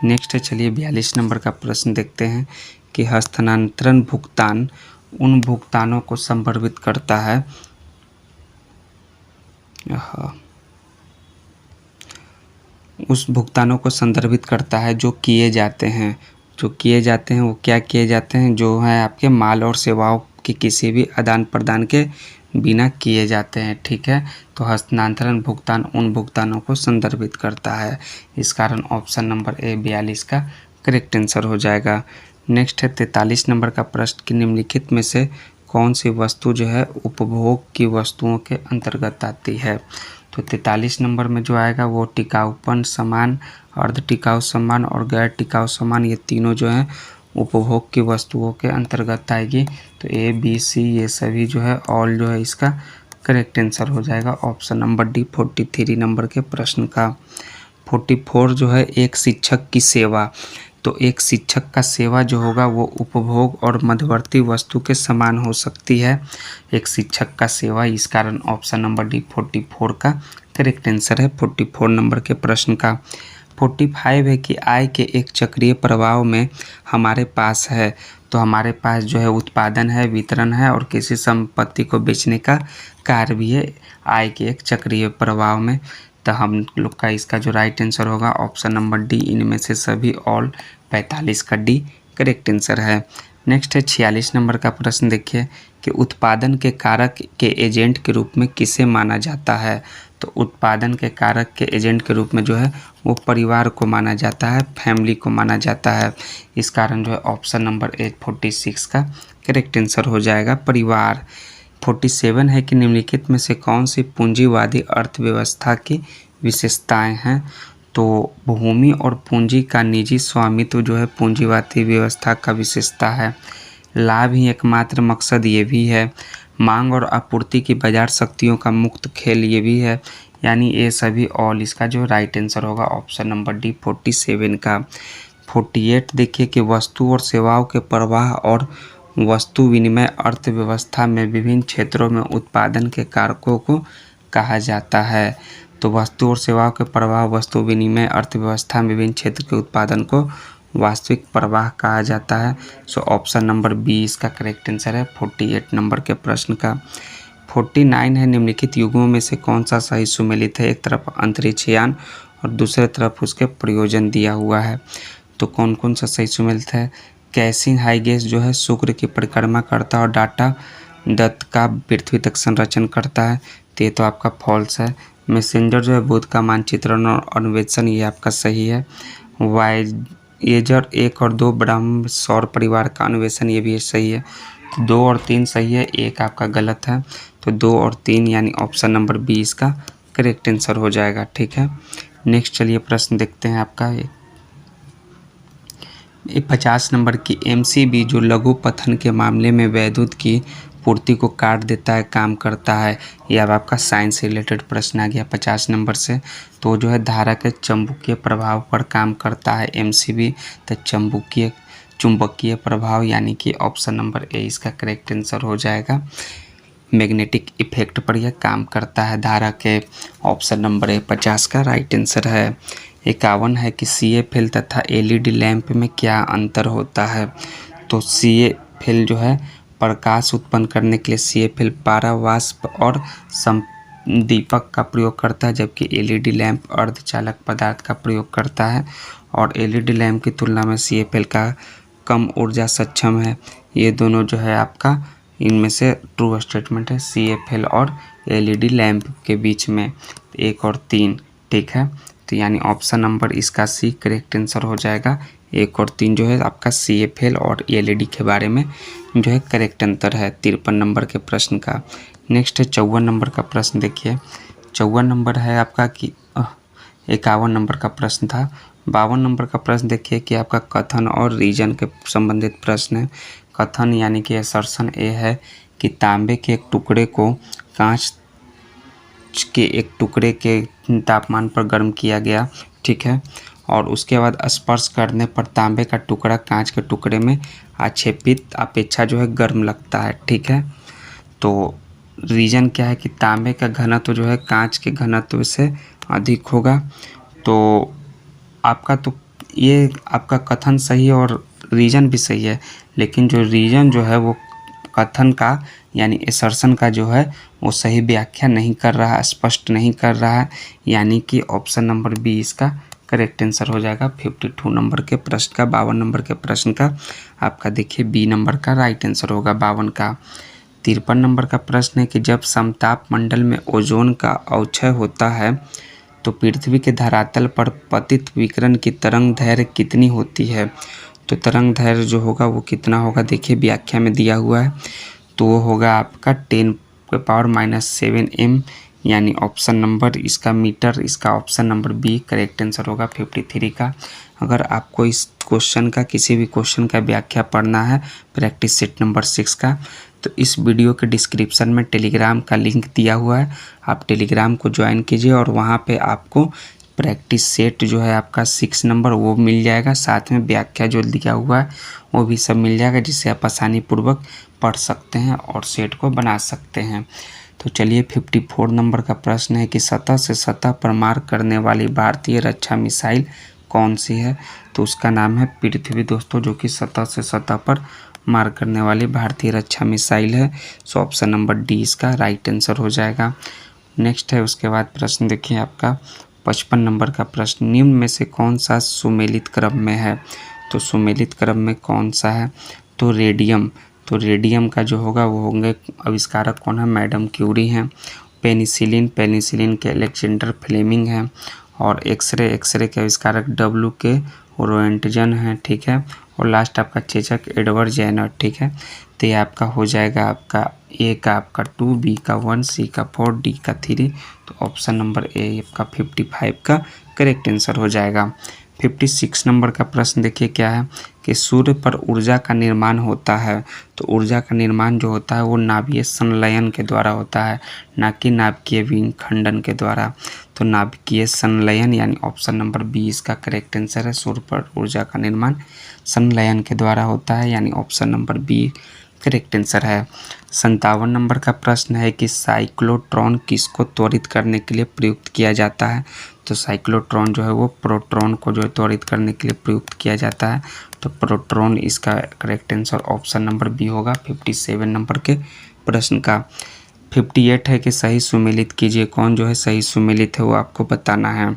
नेक्स्ट है, चलिए 42 नंबर का प्रश्न देखते हैं कि हस्तांतरण भुगतान उन भुगतानों को संदर्भित करता है उस भुगतानों को संदर्भित करता है जो किए जाते हैं वो क्या किए जाते हैं, जो है आपके माल और सेवाओं के किसी भी आदान प्रदान के बिना किए जाते हैं। ठीक है, तो हस्तांतरण भुगतान उन भुगतानों को संदर्भित करता है, इस कारण ऑप्शन नंबर ए 42 का करेक्ट आंसर हो जाएगा। नेक्स्ट है 43 नंबर का प्रश्न कि निम्नलिखित में से कौन सी वस्तु जो है उपभोग की वस्तुओं के अंतर्गत आती है। तो 43 नंबर में जो आएगा वो टिकाऊपन सामान, अर्ध टिकाऊ सामान और गैर टिकाऊ सामान, ये तीनों जो है उपभोग की वस्तुओं के अंतर्गत आएगी। तो ए बी सी ये सभी जो है ऑल जो है इसका करेक्ट आंसर हो जाएगा ऑप्शन नंबर डी 43 नंबर के प्रश्न का। 44 जो है एक शिक्षक की सेवा, तो एक शिक्षक का सेवा जो होगा वो उपभोग और मध्यवर्ती वस्तु के समान हो सकती है, एक शिक्षक का सेवा, इस कारण ऑप्शन नंबर डी 44 का करेक्ट आंसर है 44 नंबर के प्रश्न का। 45 है कि आय के एक चक्रीय प्रवाह में हमारे पास है, तो हमारे पास जो है उत्पादन है, वितरण है और किसी संपत्ति को बेचने का कार्य भी है आय के एक चक्रीय प्रवाह में। तो हम लोग का इसका जो राइट आंसर होगा ऑप्शन नंबर डी, इनमें से सभी ऑल 45 का डी करेक्ट आंसर है। नेक्स्ट है 46 नंबर का प्रश्न देखिए कि उत्पादन के कारक के एजेंट के रूप में किसे माना जाता है। तो उत्पादन के कारक के एजेंट के रूप में जो है वो परिवार को माना जाता है, फैमिली को माना जाता है, इस कारण जो है ऑप्शन नंबर ए 46 का करेक्ट आंसर हो जाएगा परिवार। 47 है कि निम्नलिखित में से कौन सी पूंजीवादी अर्थव्यवस्था की विशेषताएं हैं। तो भूमि और पूंजी का निजी स्वामित्व जो है पूंजीवादी व्यवस्था का विशेषता है। लाभ ही एकमात्र मकसद ये भी है। मांग और आपूर्ति की बाजार शक्तियों का मुक्त खेल ये भी है, यानी ये सभी ऑल इसका जो राइट आंसर होगा ऑप्शन नंबर डी 47 का। 48 देखिए कि वस्तु और सेवाओं के प्रवाह और वस्तु विनिमय अर्थव्यवस्था में विभिन्न क्षेत्रों में उत्पादन के कारकों को कहा जाता है। तो वस्तु और सेवाओं के प्रवाह, वस्तु विनिमय अर्थव्यवस्था में विभिन्न क्षेत्र के उत्पादन को वास्तविक प्रवाह कहा जाता है। सो ऑप्शन नंबर बी इसका करेक्ट आंसर है 48 नंबर के प्रश्न का। 49 है निम्नलिखित युग्मों में से कौन सा सही सुमेलित है। एक तरफ अंतरिक्ष यान और दूसरे तरफ उसके प्रयोजन दिया हुआ है, तो कौन कौन सा सही सुमेलित है। कैसिंग हाइगेस जो है शुक्र की परिक्रमा करता है और डाटा दत्त का पृथ्वी तक संरक्षण करता है, तो ये तो आपका फॉल्स है। मैसेंजर जो है बुध का मानचित्रण और अन्वेषण, ये आपका सही है। वायेजर 1 और 2 ब्रह्म सौर परिवार का अन्वेषण, ये भी सही है। 2 और 3 सही है, 1 आपका गलत है, तो 2 और 3 यानी ऑप्शन नंबर बी इसका करेक्ट आंसर हो जाएगा। ठीक है, नेक्स्ट चलिए प्रश्न देखते हैं आपका। ये 50 नंबर की एमसीबी जो लघु पथन के मामले में वैद्युत की पूर्ति को काट देता है काम करता है, ये अब आपका साइंस से रिलेटेड प्रश्न आ गया 50 नंबर से। तो जो है धारा के चुंबकीय प्रभाव पर काम करता है एमसीबी, तो चुंबकीय प्रभाव यानी कि ऑप्शन नंबर ए इसका करेक्ट आंसर हो जाएगा। मैग्नेटिक इफेक्ट पर यह काम करता है धारा के, ऑप्शन नंबर ए 50 का राइट आंसर है। 51 है कि CFL तथा LED लैंप में क्या अंतर होता है। तो CFL जो है प्रकाश उत्पन्न करने के लिए CFL पारावाष्प और संदीपक का प्रयोग करता है, जबकि LED लैंप अर्धचालक पदार्थ का प्रयोग करता है और LED लैंप की तुलना में CFL का कम ऊर्जा सक्षम है। ये दोनों जो है आपका इनमें से ट्रू स्टेटमेंट है CFL और LED लैंप के बीच में 1 और 3। ठीक है, तो यानी ऑप्शन नंबर इसका सी करेक्ट आंसर हो जाएगा। 1 और 3 जो है आपका CFL और LED के बारे में जो है करेक्ट आंसर है 53 नंबर के प्रश्न का। नेक्स्ट है 54 नंबर का प्रश्न। देखिए 54 नंबर है आपका कि 51 नंबर का प्रश्न था। 52 नंबर का प्रश्न देखिए कि आपका कथन और रीजन के संबंधित प्रश्न है। कथन यानी कि असर्शन ए है कि तांबे के एक टुकड़े को कांच के एक टुकड़े के तापमान पर गर्म किया गया, ठीक है, और उसके बाद स्पर्श करने पर तांबे का टुकड़ा कांच के टुकड़े में आक्षेपित अपेक्षा जो है गर्म लगता है, ठीक है। तो रीजन क्या है कि तांबे का घनत्व जो है कांच के घनत्व से अधिक होगा। तो आपका तो ये आपका कथन सही है और रीजन भी सही है, लेकिन जो रीजन जो है वो कथन का यानी असर्शन का जो है वो सही व्याख्या नहीं कर रहा है, स्पष्ट नहीं कर रहा है, यानी कि ऑप्शन नंबर बी इसका करेक्ट आंसर हो जाएगा 52 नंबर के प्रश्न का। 52 नंबर के प्रश्न का आपका देखिए बी नंबर का राइट आंसर होगा 52 का। 53 नंबर का प्रश्न है कि जब समताप मंडल में ओजोन का अवक्षय होता है तो पृथ्वी के धरातल पर पतित विकिरण की तरंग दैर्घ्य कितनी होती है। तो तरंग दैर्घ्य जो होगा वो कितना होगा देखिए व्याख्या में दिया हुआ है, तो वो होगा आपका 10⁻⁷ m, यानी ऑप्शन नंबर इसका मीटर, इसका option number B correct answer होगा 53 का। अगर आपको इस क्वेश्चन का किसी भी क्वेश्चन का व्याख्या पढ़ना है प्रैक्टिस सेट नंबर 6 का, तो इस वीडियो के डिस्क्रिप्शन में टेलीग्राम का लिंक दिया हुआ है, आप टेलीग्राम को ज्वाइन कीजिए और वहाँ पे आपको प्रैक्टिस सेट जो है आपका 6 नंबर वो मिल जाएगा, साथ में व्याख्या जो दिया हुआ है वो भी सब मिल जाएगा, जिससे आप आसानी पूर्वक पढ़ सकते हैं और सेट को बना सकते हैं। तो चलिए 54 नंबर का प्रश्न है कि सतह से सतह पर मार करने वाली भारतीय रक्षा मिसाइल कौन सी है। तो उसका नाम है पृथ्वी दोस्तों, जो कि सतह से सतह पर मार करने वाली भारतीय रक्षा मिसाइल है। सो ऑप्शन नंबर डी इसका राइट आंसर हो जाएगा। नेक्स्ट है उसके बाद प्रश्न देखिए आपका 55 नंबर का प्रश्न, निम्न में से कौन सा सुमेलित क्रम में है। तो सुमेलित क्रम में कौन सा है, तो रेडियम। तो रेडियम का जो होगा वो होंगे आविष्कारक कौन है, मैडम क्यूरी हैं। पेनिसिलिन के अलेक्जेंडर फ्लेमिंग हैं। और एक्सरे के आविष्कारक W के रोएंटजन हैं, ठीक है। और लास्ट आपका चेचक एडवर्ड जेनर, ठीक है। तो ये आपका हो जाएगा आपका ए का आपका 2, बी का 1, सी का 4, डी का 3। तो ऑप्शन नंबर ए आपका 55 का करेक्ट आंसर हो जाएगा। 56 नंबर का प्रश्न देखिए क्या है कि सूर्य पर ऊर्जा का निर्माण होता है। तो ऊर्जा का निर्माण जो होता है वो नाभिकीय संलयन के द्वारा होता है, ना कि नाभिकीय विखंडन के द्वारा। तो नाभिकीय संलयन यानी ऑप्शन नंबर बी इसका करेक्ट आंसर है। सूर्य पर ऊर्जा का निर्माण संलयन के द्वारा होता है, यानी option number B correct answer है। 57 नंबर का प्रश्न है कि साइक्लोट्रॉन किसको त्वरित करने के लिए प्रयुक्त किया जाता है। तो साइक्लोट्रॉन जो है वो प्रोटॉन को जो है त्वरित करने के लिए प्रयुक्त किया जाता है। तो प्रोटॉन इसका correct answer option number B होगा 57 नंबर के प्रश्न का। 58 है कि सही सुमेलित कीजिए, कौन जो है सही सुमेलित है वो आपको बताना है।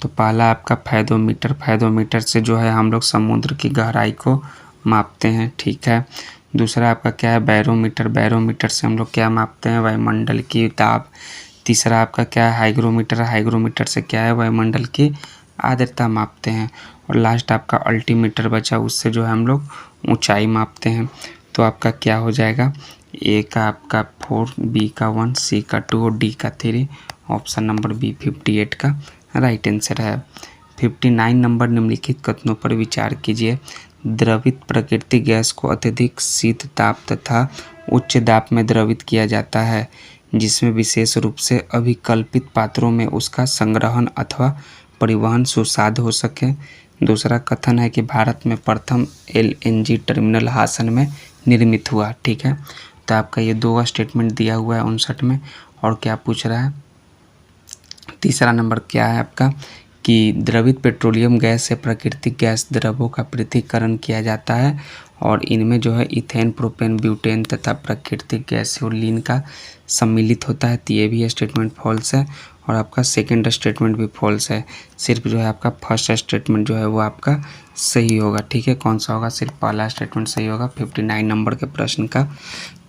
तो पहला आपका फैदोमीटर से जो है हम लोग समुद्र की गहराई को मापते हैं, ठीक है। दूसरा आपका क्या है बैरोमीटर से हम लोग क्या मापते हैं, वायुमंडल की दाब। तीसरा आपका क्या है हाइग्रोमीटर से क्या है वायुमंडल की आर्द्रता मापते हैं। और लास्ट आपका अल्टीमीटर बचा, उससे जो है हम लोग ऊंचाई मापते हैं। तो आपका क्या हो जाएगा, ए का आपका 4, बी का 1, सी का 2 और डी का 3। ऑप्शन नंबर बी 58 का राइट आंसर है। 59 नंबर, निम्नलिखित कथनों पर विचार कीजिए। द्रवित प्राकृतिक गैस को अत्यधिक शीत ताप तथा उच्च दाब में द्रवित किया जाता है, जिसमें विशेष रूप से अभिकल्पित पात्रों में उसका संग्रहण अथवा परिवहन सुसाध्य हो सके। दूसरा कथन है कि भारत में प्रथम LNG टर्मिनल हासन में निर्मित हुआ, ठीक है। तो आपका ये 2 स्टेटमेंट दिया हुआ है 59 में। और क्या पूछ रहा है, तीसरा नंबर क्या है आपका कि द्रवित पेट्रोलियम गैस से प्राकृतिक गैस द्रवों का पृथक्करण किया जाता है और इनमें जो है इथेन, प्रोपेन, ब्यूटेन तथा प्राकृतिक गैसोलीन का सम्मिलित होता है। तो ये भी स्टेटमेंट फॉल्स है और आपका सेकंड स्टेटमेंट भी फॉल्स है। सिर्फ जो है आपका फर्स्ट स्टेटमेंट जो है वो आपका सही होगा, ठीक है। कौन सा होगा, सिर्फ पहला स्टेटमेंट सही होगा 59 नंबर के प्रश्न का।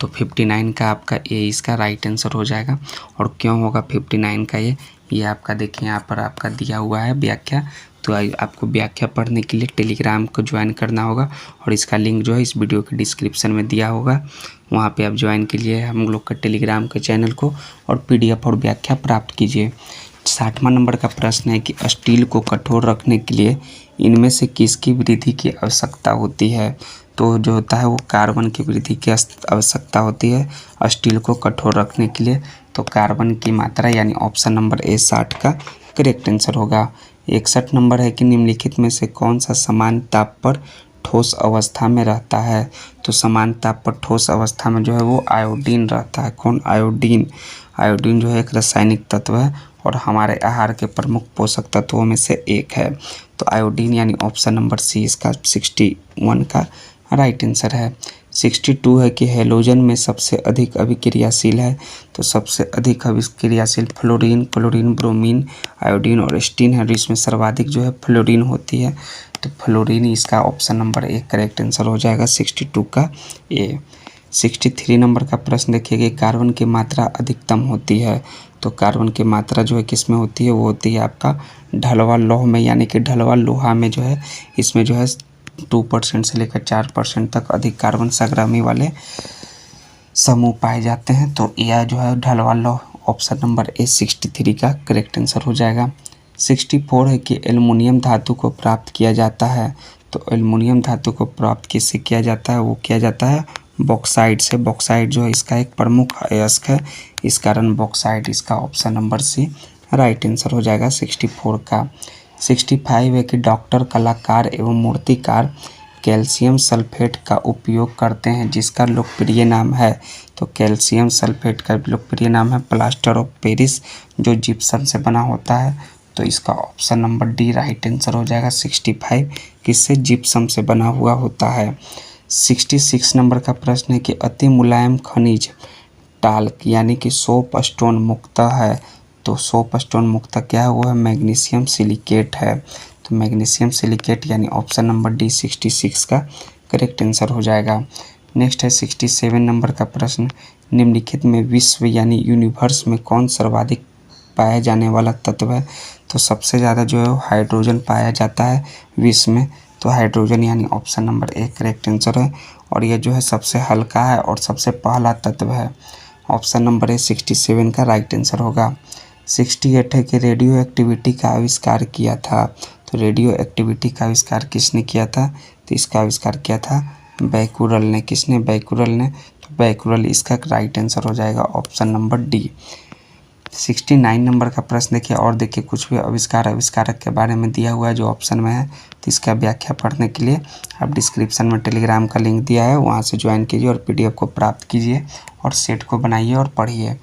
तो 59 का आपका ए इसका राइट आंसर हो जाएगा। और क्यों होगा 59 का ये ये आपका देखिए यहाँ पर आपका दिया हुआ है व्याख्या। तो आपको व्याख्या पढ़ने के लिए टेलीग्राम को ज्वाइन करना होगा और इसका लिंक जो है इस वीडियो के डिस्क्रिप्शन में दिया होगा। वहाँ पे आप ज्वाइन कीजिए हम लोग का टेलीग्राम के चैनल को और PDF और व्याख्या प्राप्त कीजिए। 60वां नंबर का प्रश्न है कि स्टील को कठोर रखने के लिए इनमें से किसकी वृद्धि की आवश्यकता होती है। तो जो होता है वो कार्बन की वृद्धि की आवश्यकता होती है स्टील को कठोर रखने के लिए। तो कार्बन की मात्रा यानी ऑप्शन नंबर ए 60 का करेक्ट आंसर होगा। 61 नंबर है कि निम्नलिखित में से कौन सा समान ताप पर ठोस अवस्था में रहता है। तो समान ताप पर ठोस अवस्था में जो है वो आयोडीन रहता है। कौन? आयोडीन। आयोडीन जो है एक रासायनिक तत्व है और हमारे आहार के प्रमुख पोषक तत्वों में से एक है। तो आयोडीन यानी ऑप्शन नंबर सी इसका 61 का राइट आंसर है। 62 है कि हेलोजन में सबसे अधिक अभिक्रियाशील है। तो सबसे अधिक अभिक्रियाशील फ्लोरीन, क्लोरीन, ब्रोमीन, आयोडीन और स्टीन है। इसमें सर्वाधिक जो है फ्लोरीन होती है। तो फ्लोरीन इसका option number A correct answer हो जाएगा 62 का ए। 63 नंबर का प्रश्न देखिए कि कार्बन की मात्रा अधिकतम होती है। तो कार्बन की मात्रा जो है किस में होती है? वो होती है आपका ढलवा लौह में, यानी कि ढलवा लोहा में जो है इसमें जो है 2% से लेकर 4% तक अधिक कार्बन संग्रामी वाले समूह पाए जाते हैं। तो यह जो है ढलवा लौह ऑप्शन नंबर ए 63 का करेक्ट आंसर हो जाएगा। 64 है कि एल्युमिनियम धातु को प्राप्त किया जाता है। तो एल्युमिनियम धातु को प्राप्त किससे किया जाता है? वो किया जाता है बॉक्साइट से। बॉक्साइट जो है इसका एक प्रमुख अयस्क है, इस कारण बॉक्साइट इसका option number C right answer हो जाएगा 64 का। 65 है कि डॉक्टर, कलाकार एवं मूर्तिकार कैल्शियम सल्फेट का उपयोग करते हैं जिसका लोकप्रिय नाम है। तो कैल्शियम सल्फेट का लोकप्रिय नाम है प्लास्टर ऑफ पेरिस, जो जिप्सम से बना होता है। तो इसका option number D right answer हो जाएगा 65, किससे? जिप्सम से बना हुआ होता है। 66 नंबर का प्रश्न है कि अति मुलायम खनिज टाल्क यानी कि सोप स्टोन मुक्त है। तो सोप स्टोन मुक्त क्या है? वो है मैग्नीशियम सिलिकेट है। तो मैग्नीशियम सिलिकेट यानी ऑप्शन नंबर डी 66 का करेक्ट आंसर हो जाएगा। नेक्स्ट है 67 नंबर का प्रश्न, निम्नलिखित में विश्व यानी यूनिवर्स में कौन सर्वाधिक पाया जाने वाला तत्व है। तो सबसे ज़्यादा जो है हाइड्रोजन पाया जाता है विश्व में। तो हाइड्रोजन यानी option number A correct answer है और यह जो है सबसे हल्का है और सबसे पहला तत्व है। ऑप्शन नंबर ए 67 का राइट आंसर होगा। 68 है कि रेडियो एक्टिविटी का आविष्कार किया था। तो रेडियो एक्टिविटी का आविष्कार किसने किया था? तो इसका आविष्कार किया था बैकुरल ने। किसने? बैकुरल ने। तो बैकुरल इसका राइट आंसर हो जाएगा ऑप्शन नंबर डी। 69 नंबर का प्रश्न देखिए और देखिए कुछ भी आविष्कारक के बारे में दिया हुआ है जो ऑप्शन में है। तो इसका व्याख्या पढ़ने के लिए आप डिस्क्रिप्शन में टेलीग्राम का लिंक दिया है, वहाँ से ज्वाइन कीजिए और PDF को प्राप्त कीजिए और सेट को बनाइए और पढ़िए।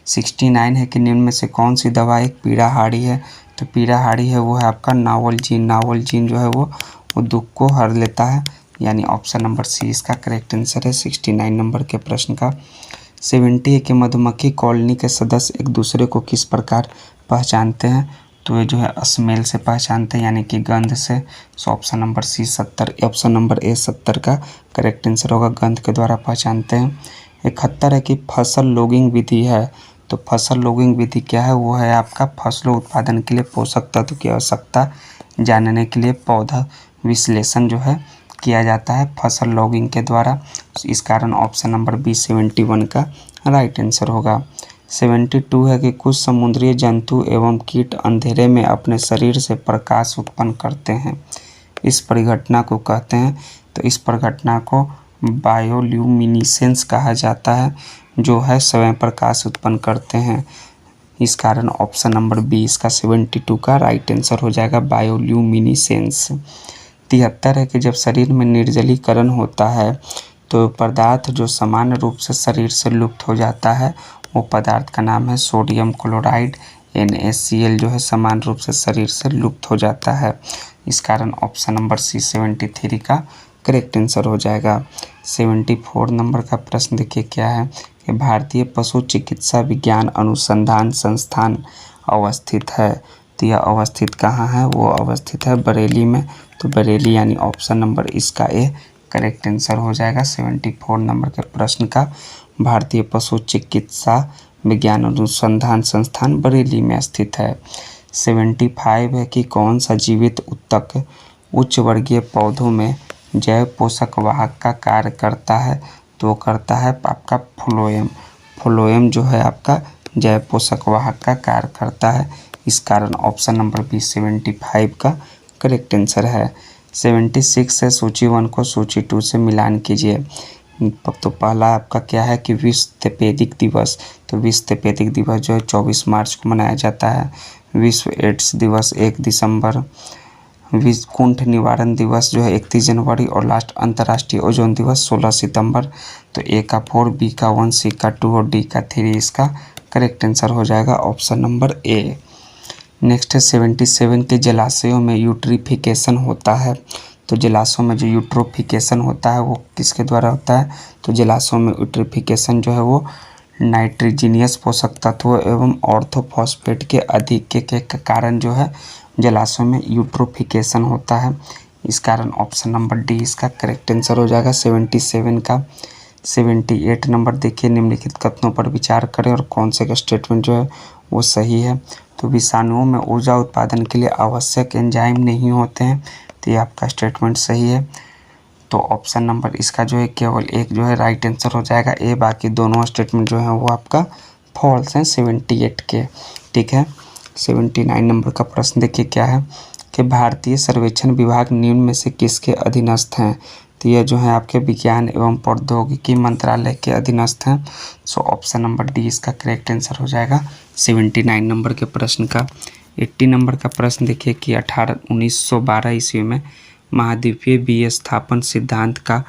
69 है कि निम्न में से कौन सी दवा एक पीड़ाहारी है। तो पीड़ाहारी है वो है आपका नावलजीन। नावलजीन जो है वो दुख को हर लेता है, यानी ऑप्शन नंबर सी इसका करेक्ट आंसर है 69 नंबर के प्रश्न का। 70 है कि मधुमक्खी कॉलोनी के सदस्य एक दूसरे को किस प्रकार पहचानते हैं। तो ये जो है स्मेल से पहचानते हैं, यानी कि गंध से। So option number C 70, option number A 70 का करेक्ट आंसर होगा, गंध के द्वारा पहचानते हैं। 71 है कि फसल लॉगिंग विधि है। तो फसल लॉगिंग विधि क्या है? वो है आपका फसलों उत्पादन के लिए पोषक तत्व की आवश्यकता जानने के लिए पौधा विश्लेषण जो है किया जाता है फसल लॉगिंग के द्वारा। इस कारण ऑप्शन नंबर बी 71 का राइट आंसर होगा। 72 है कि कुछ समुद्री जंतु एवं कीट अंधेरे में अपने शरीर से प्रकाश उत्पन्न करते हैं, इस परिघटना को कहते हैं। तो इस परिघटना को बायोल्यूमिनेसेंस कहा जाता है, जो है स्वयं प्रकाश उत्पन्न करते हैं। इस कारण ऑप्शन नंबर बी इसका 72 का राइट आंसर हो जाएगा, बायोल्यूमिनेसेंस। 73 है कि जब शरीर में निर्जलीकरण होता है तो पदार्थ जो सामान्य रूप से शरीर से लुप्त हो जाता है वो पदार्थ का नाम है सोडियम क्लोराइड। NaCl जो है समान रूप से शरीर से लुप्त हो जाता है। इस कारण ऑप्शन नंबर सी 73 का करेक्ट आंसर हो जाएगा। 74 नंबर का प्रश्न देखिए क्या है कि भारतीय पशु चिकित्सा विज्ञान अनुसंधान संस्थान अवस्थित है। तो यह अवस्थित कहाँ है? वो अवस्थित है बरेली में। तो बरेली यानी ऑप्शन नंबर इसका ए करेक्ट आंसर हो जाएगा 74 नंबर के प्रश्न का। भारतीय पशु चिकित्सा विज्ञान अनुसंधान संस्थान बरेली में स्थित है। 75 है कि कौन सा जीवित ऊतक उच्च वर्गीय पौधों में जैव पोषक वाहक का कार्य करता है, तो करता है आपका फ्लोएम। फ्लोएम जो है आपका जैव पोषक वाहक का कार्य करता है, इस कारण ऑप्शन नंबर बी 75 का करेक्ट आंसर है। 76 है सूची 1 को सूची 2 से मिलान कीजिए। तो पहला आपका क्या है कि विश्व तपेदिक दिवस, तो विश्व तपेदिक दिवस जो है 24 मार्च को मनाया जाता है। विश्व एड्स दिवस 1 दिसंबर। विश्व कुंठ निवारण दिवस जो है 31 जनवरी और लास्ट अंतर्राष्ट्रीय ओजोन दिवस 16 सितंबर। तो ए का 4, बी का 1, सी का 2 और डी का 3 इसका करेक्ट आंसर हो जाएगा ऑप्शन नंबर ए। नेक्स्ट है 77 के जलाशयों में यूट्रिफिकेशन होता है, तो जलाशयों में जो यूट्रोफिकेशन होता है वो किसके द्वारा होता है, तो जलाशयों में यूट्रिफिकेशन जो है वो नाइट्रोजीनियस पोषक तत्वों एवं ऑर्थोफॉस्फेट के अधिक के कारण जो है जलाशयों में यूट्रोफिकेशन होता है, इस कारण ऑप्शन नंबर डी इसका करेक्ट आंसर हो जाएगा 77 का। 78 नंबर देखिए, निम्नलिखित कथनों पर विचार करें और कौन से का स्टेटमेंट जो है वो सही है। तो विषाणुओं में ऊर्जा उत्पादन के लिए आवश्यक एंजाइम नहीं होते हैं, तो ये आपका स्टेटमेंट सही है। तो ऑप्शन नंबर इसका जो है केवल एक जो है राइट आंसर हो जाएगा ए, बाकी दोनों स्टेटमेंट जो है वो आपका फॉल्स हैं 78 के। ठीक है, 79 नंबर का प्रश्न देखिए क्या है कि भारतीय सर्वेक्षण विभाग निम्न में से किसके अधीनस्थ हैं, तो ये जो है आपके विज्ञान एवं प्रौद्योगिकी मंत्रालय के अधीनस्थ हैं। सो ऑप्शन नंबर डी इसका करेक्ट आंसर हो जाएगा 79 नंबर के प्रश्न का। 80 नंबर का प्रश्न देखिए कि 1912 ईस्वी में महाद्वीपीय विस्थापन सिद्धांत का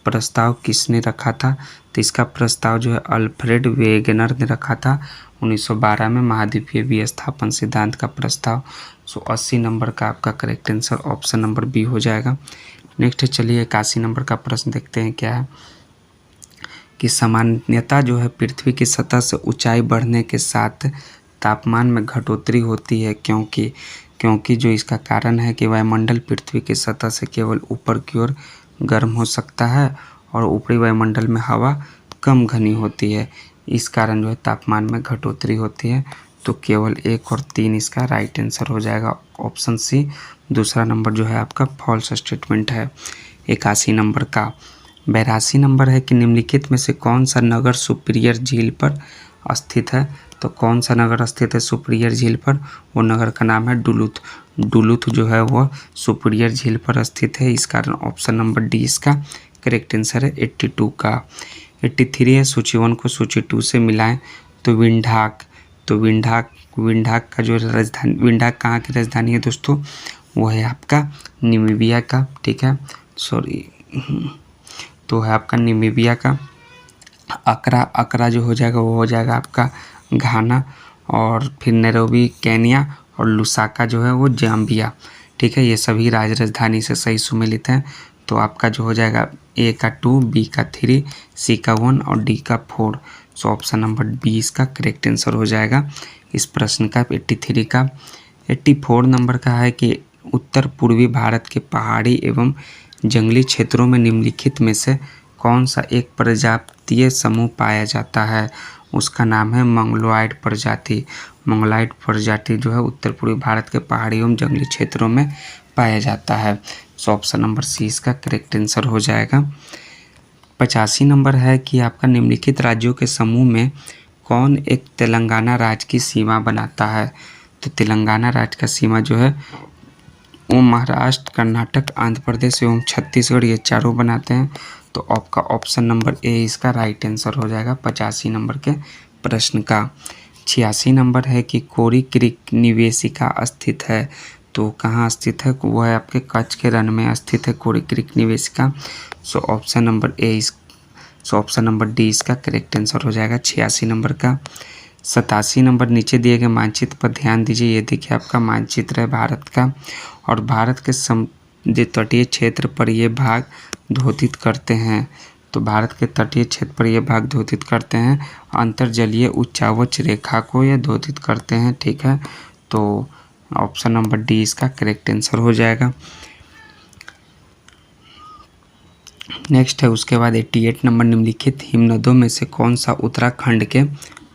प्रस्ताव किसने रखा था, तो इसका प्रस्ताव जो है अल्फ्रेड वेगनर ने रखा था 1912 में महाद्वीपीय विस्थापन सिद्धांत का प्रस्ताव। सो 80 नंबर का आपका correct answer option number B हो जाएगा। नेक्स्ट चलिए 81 नंबर का प्रश्न देखते हैं क्या है कि सामान्यतः जो है पृथ्वी की सतह से ऊंचाई बढ़ने के साथ तापमान में घटोतरी होती है, क्योंकि जो इसका कारण है कि वायुमंडल पृथ्वी की सतह से केवल ऊपर की ओर गर्म हो सकता है और ऊपरी वायुमंडल में हवा कम घनी होती है, इस कारण जो है तापमान में घटोतरी होती है। तो केवल 1 और 3 इसका राइट आंसर हो जाएगा ऑप्शन सी। दूसरा नंबर जो है आपका फॉल्स स्टेटमेंट है। 81 नंबर का। 82 नंबर है कि निम्नलिखित में से कौन सा नगर सुपीरियर झील पर स्थित है, तो कौन सा नगर स्थित है सुपीरियर झील पर, वो नगर का नाम है डुलुथ। डुलुथ जो है वो सुपीरियर झील पर स्थित है, इस कारण ऑप्शन नंबर डी इसका करेक्ट आंसर है 82 का। 83 है सूची 1 को सूची 2 से मिलाएं, तो विंढाक। तो विंढाक का जो राजधानी, विंढाक कहाँ की राजधानी है दोस्तों, वो है आपका नामीबिया का। ठीक है, तो है आपका नामीबिया का। अकरा जो हो जाएगा वो हो जाएगा आपका घाना, और फिर नैरोबी केन्या, और लुसाका जो है वो जाम्बिया। ठीक है, ये सभी राजधानी से सही सुमेलित हैं। तो आपका जो हो जाएगा ए का 2, बी का 3, सी का 1 और डी का 4। सो ऑप्शन नंबर बी इसका करेक्ट आंसर हो जाएगा इस प्रश्न का 83 का। 84 नंबर का है कि उत्तर पूर्वी भारत के पहाड़ी एवं जंगली क्षेत्रों में निम्नलिखित में से कौन सा एक प्रजातीय समूह पाया जाता है, उसका नाम है मंगलोइड प्रजाति। मंगलोइड प्रजाति जो है उत्तर पूर्वी भारत के पहाड़ी एवं जंगली क्षेत्रों में पाया जाता है। सो ऑप्शन नंबर सी इसका करेक्ट आंसर हो जाएगा। 85 नंबर है कि आपका निम्नलिखित राज्यों के समूह में कौन एक तेलंगाना राज्य की सीमा बनाता है, तो तेलंगाना राज्य का सीमा जो है वो महाराष्ट्र, कर्नाटक, आंध्र प्रदेश एवं छत्तीसगढ़ ये चारों बनाते हैं। तो आपका ऑप्शन नंबर ए इसका राइट आंसर हो जाएगा 85 नंबर के प्रश्न का। 86 नंबर है कि कोरी क्रीक निवेशिका स्थित है, तो कहाँ स्थित है, वो है आपके कच्छ के रण में स्थित है कोरी क्रीक निवेशिका। सो ऑप्शन नंबर डी इसका करेक्ट आंसर हो जाएगा 86 नंबर का। 87 नंबर नीचे दिए गए मानचित्र पर ध्यान दीजिए, ये देखिए आपका मानचित्र है भारत का, और भारत के जो तटीय क्षेत्र पर ये भाग द्योतित करते हैं, तो भारत के तटीय क्षेत्र पर ये भाग द्योतित करते हैं अंतर्जलीय उच्चावच रेखा को ये द्योतित करते हैं। ठीक है, तो ऑप्शन नंबर डी इसका करेक्ट आंसर हो जाएगा। नेक्स्ट है उसके बाद 88 नंबर, निम्नलिखित हिमनदों में से कौन सा उत्तराखंड के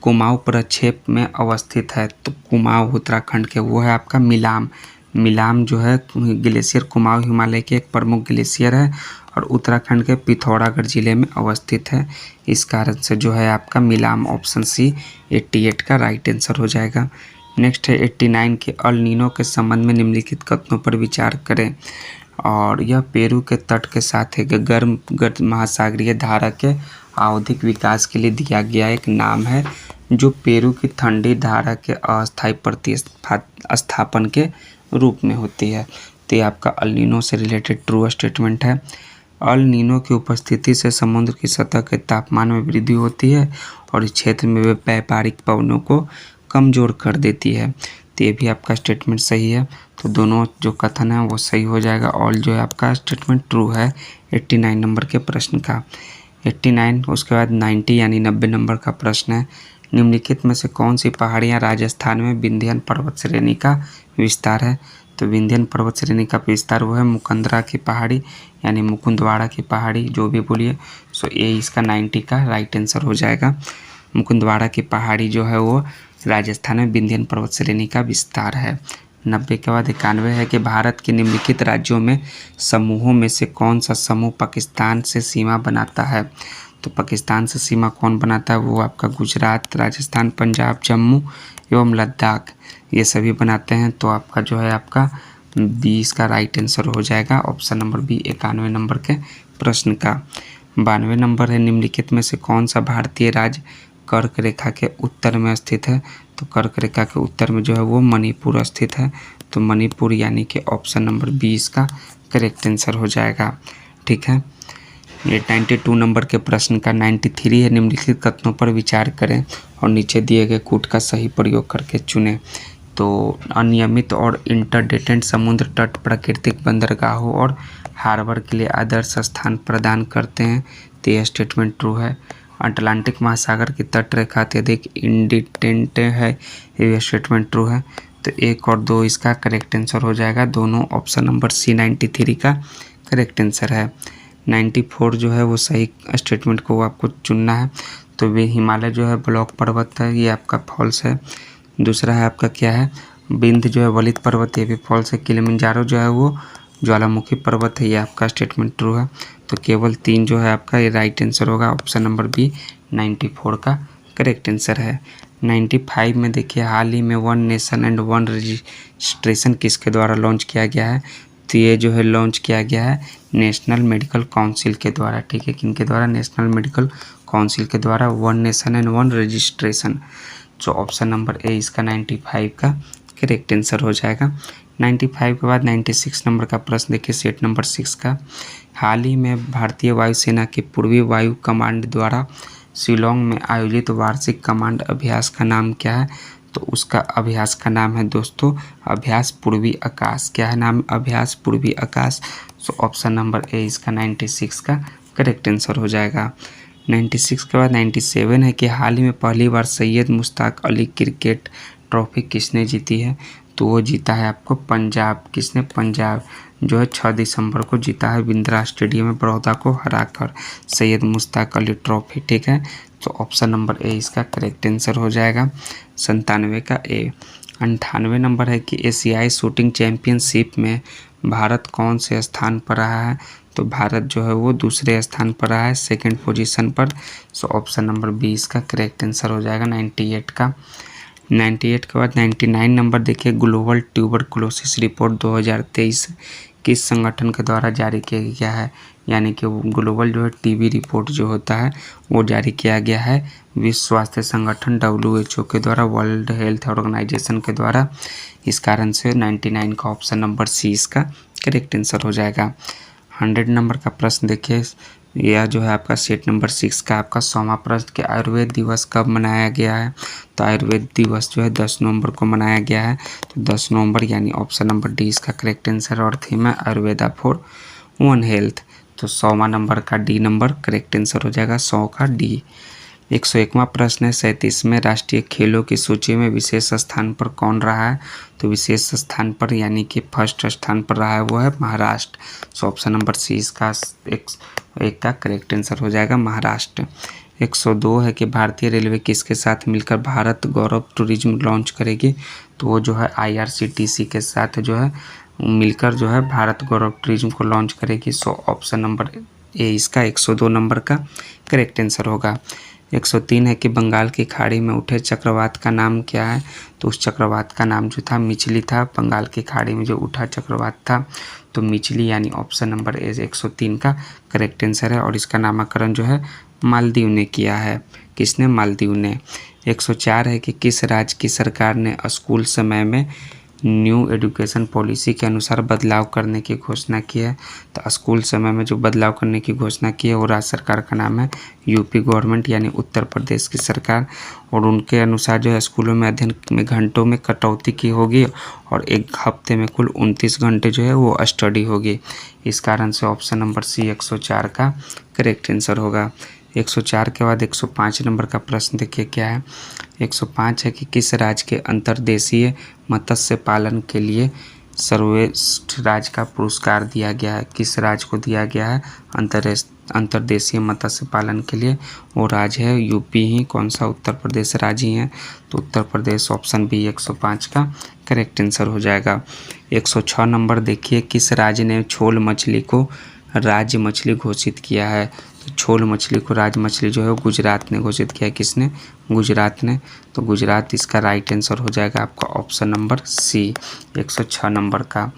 कुमाऊं प्रक्षेप में अवस्थित है? तो कुमाऊं उत्तराखंड के वो है आपका मिलाम। मिलाम जो है ग्लेशियर कुमाऊं हिमालय के एक प्रमुख ग्लेशियर है और उत्तराखंड के पिथौरागढ़ जिले में अवस्थित है। इस कारण से जो है आपका मिलाम ऑप्शन सी 88 का राइट आंसर हो जाएगा। नेक्स्ट है 89 के अल नीनो के संबंध में निम्नलिखित कथनों पर विचार करें। और यह पेरू के तट के साथ एक गर्म महासागरीय धारा के आवधिक विकास के लिए दिया गया एक नाम है जो पेरू की ठंडी धारा के अस्थायी प्रतिस्थापन के रूप में होती है। तो ये आपका अल नीनो से रिलेटेड ट्रू स्टेटमेंट है। अल नीनो की उपस्थिति से समुद्र की सतह के तापमान में वृद्धि होती है और इस क्षेत्र में वे व्यापारिक पवनों को कमज़ोर कर देती है। तो ये भी आपका स्टेटमेंट सही है। तो दोनों जो कथन है वो सही हो जाएगा। और जो है आपका स्टेटमेंट ट्रू है 89 नंबर के प्रश्न का। 89 उसके बाद 90 यानी 90 नंबर का प्रश्न है, निम्नलिखित में से कौन सी पहाड़ियाँ राजस्थान में विंध्य पर्वत श्रेणी का विस्तार है? तो विंध्य पर्वत श्रेणी का विस्तार वो है मुकंदरा की पहाड़ी यानी मुकुंदवाड़ा की पहाड़ी, जो भी बोलिए। सो ये इसका 90 का राइट आंसर हो जाएगा। मुकुंदवाड़ा की पहाड़ी जो है वो राजस्थान में विंध्य पर्वत श्रेणी का विस्तार है। 90 के बाद 91 है कि भारत के निम्नलिखित राज्यों में समूहों में से कौन सा समूह पाकिस्तान से सीमा बनाता है? तो पाकिस्तान से सीमा कौन बनाता है? वो आपका गुजरात, राजस्थान, पंजाब, जम्मू एवं लद्दाख ये सभी बनाते हैं। तो आपका जो है आपका 20 का राइट आंसर हो जाएगा ऑप्शन नंबर बी 91 नंबर के प्रश्न का। 92 नंबर है, निम्नलिखित में से कौन सा भारतीय राज्य कर्क रेखा के उत्तर में स्थित है? तो कर्क रेखा के उत्तर में जो है वो मणिपुर स्थित है। तो मणिपुर यानी कि ऑप्शन नंबर 20 का करेक्ट आंसर हो जाएगा। ठीक है, ये 92 नंबर के प्रश्न का 93 है, निम्नलिखित कथनों पर विचार करें और नीचे दिए गए कूट का सही प्रयोग करके चुनें। तो अनियमित और इंटरडेटेंट समुद्र तट प्राकृतिक बंदरगाहों और हार्बर के लिए आदर्श स्थान प्रदान करते हैं। तो यह स्टेटमेंट ट्रू है। अटलांटिक महासागर की तट रेखा अत्यधिक इंडिटेंट है, यह स्टेटमेंट ट्रू है। तो 1 और 2 इसका करेक्ट आंसर हो जाएगा। दोनों ऑप्शन नंबर सी 93 का करेक्ट आंसर है। 94 जो है वो सही स्टेटमेंट को आपको चुनना है। तो वे हिमालय जो है ब्लॉक पर्वत है, ये आपका फॉल्स है। दूसरा है आपका क्या है, विंध्य जो है वलित पर्वत, ये भी फॉल्स है। किलिमंजारो जो है वो ज्वालामुखी पर्वत है, ये आपका स्टेटमेंट ट्रू है। तो केवल 3 जो है आपका ये राइट आंसर होगा। ऑप्शन नंबर बी 94 का करेक्ट आंसर है। 95 में देखिए, हाल ही में one nation and one registration किसके द्वारा लॉन्च किया गया है? तो ये जो है लॉन्च किया गया है नेशनल मेडिकल काउंसिल के द्वारा। ठीक है, किनके द्वारा? नेशनल मेडिकल काउंसिल के द्वारा one nation and one registration. जो ऑप्शन नंबर ए इसका 95 का करेक्ट आंसर हो जाएगा। 95 के बाद 96 नंबर का प्रश्न देखिए, सेट नंबर 6 का। हाल ही में भारतीय वायुसेना के पूर्वी वायु कमांड द्वारा शिलोंग में आयोजित वार्षिक कमांड अभ्यास का नाम क्या है? तो उसका अभ्यास का नाम है दोस्तों अभ्यास पूर्वी आकाश। क्या है नाम? अभ्यास पूर्वी आकाश। सो ऑप्शन नंबर ए इसका 96 का करेक्ट आंसर हो जाएगा। 96 के बाद 97 है कि हाल ही में पहली बार सैयद मुश्ताक अली क्रिकेट ट्रॉफी किसने जीती है? तो वो जीता है आपको पंजाब। किसने? पंजाब जो है 6 दिसंबर को जीता है बिंद्रा स्टेडियम में बड़ौदा को हराकर सैयद मुश्ताक अली ट्रॉफी। ठीक है, तो ऑप्शन नंबर ए इसका करेक्ट आंसर हो जाएगा। 97 का ए। 98 नंबर है कि एशियाई शूटिंग चैंपियनशिप में भारत कौन से स्थान पर रहा है? तो भारत जो है वो दूसरे स्थान पर रहा है, सेकंड पोजीशन पर। सो ऑप्शन नंबर बी इसका करेक्ट आंसर हो जाएगा 98 का। 98 के बाद 99 नंबर देखिए, ग्लोबल ट्यूबरकुलोसिस रिपोर्ट 2023 किस संगठन के द्वारा जारी किया गया है? यानी कि ग्लोबल जो है टीबी रिपोर्ट जो होता है वो जारी किया गया है विश्व स्वास्थ्य संगठन WHO के द्वारा, वर्ल्ड हेल्थ ऑर्गेनाइजेशन के द्वारा। इस कारण से 99 का ऑप्शन नंबर सी इसका करेक्ट आंसर हो जाएगा। 100 नंबर का प्रश्न देखिए, यह जो है आपका सेट नंबर 6 का आपका 100वां प्रश्न कि आयुर्वेद दिवस कब मनाया गया है? तो आयुर्वेद दिवस जो है 10 नवंबर को मनाया गया है। तो 10 नवंबर यानी ऑप्शन नंबर डी इसका करेक्ट आंसर। और थीम है आयुर्वेदा फॉर वन हेल्थ। तो 100वां नंबर का डी नंबर करेक्ट आंसर हो जाएगा, 100 का डी। 101वां प्रश्न है, 37वें राष्ट्रीय खेलों की सूची में विशेष स्थान पर कौन रहा है? तो विशेष स्थान पर यानी कि फर्स्ट स्थान पर रहा है वो है Maharashtra. So option number C इसका एक का करेक्ट आंसर हो जाएगा महाराष्ट्र। 102 है कि भारतीय रेलवे किसके साथ मिलकर भारत गौरव टूरिज्म लॉन्च करेगी, तो वो जो है IRCTC के साथ जो है मिलकर जो है भारत गौरव टूरिज्म को लॉन्च करेगी। सो ऑप्शन नंबर ए इसका 102 नंबर का करेक्ट आंसर होगा। 103 है कि बंगाल की खाड़ी में उठे चक्रवात का नाम क्या है, तो उस चक्रवात का नाम जो था मिचली था। बंगाल की खाड़ी में जो उठा चक्रवात था तो मिचली, यानी ऑप्शन नंबर ए 103 का करेक्ट आंसर है। और इसका नामकरण जो है मालदीव ने किया है। किसने? मालदीव ने। 104 है कि किस राज्य की सरकार ने स्कूल समय में न्यू एजुकेशन पॉलिसी के अनुसार बदलाव करने की घोषणा की है, तो स्कूल समय में जो बदलाव करने की घोषणा की है वो राज्य सरकार का नाम है यूपी गवर्नमेंट, यानी उत्तर प्रदेश की सरकार। और उनके अनुसार जो है स्कूलों में अध्ययन में घंटों में कटौती की होगी और एक हफ्ते में कुल 29 घंटे जो है वो स्टडी होगी। इस कारण से ऑप्शन नंबर सी 104 का करेक्ट आंसर होगा। 104 के बाद 105 नंबर का प्रश्न देखिए क्या है। 105 है कि किस राज्य के अंतर्देशीय मत्स्य पालन के लिए सर्वश्रेष्ठ राज्य का पुरस्कार दिया गया है? किस राज्य को दिया गया है अंतर्देशीय मत्स्य पालन के लिए? वो राज्य है यूपी ही। कौन सा? उत्तर प्रदेश राज्य ही है, तो उत्तर प्रदेश ऑप्शन बी 105 का करेक्ट आंसर हो जाएगा। 106 नंबर देखिए, किस राज्य ने छोल मछली को राज्य मछली घोषित किया है? तो छोल मछली को राज्य मछली जो है गुजरात ने घोषित किया है। किसने? गुजरात ने। तो गुजरात इसका राइट आंसर हो जाएगा आपका ऑप्शन नंबर सी 106 नंबर का।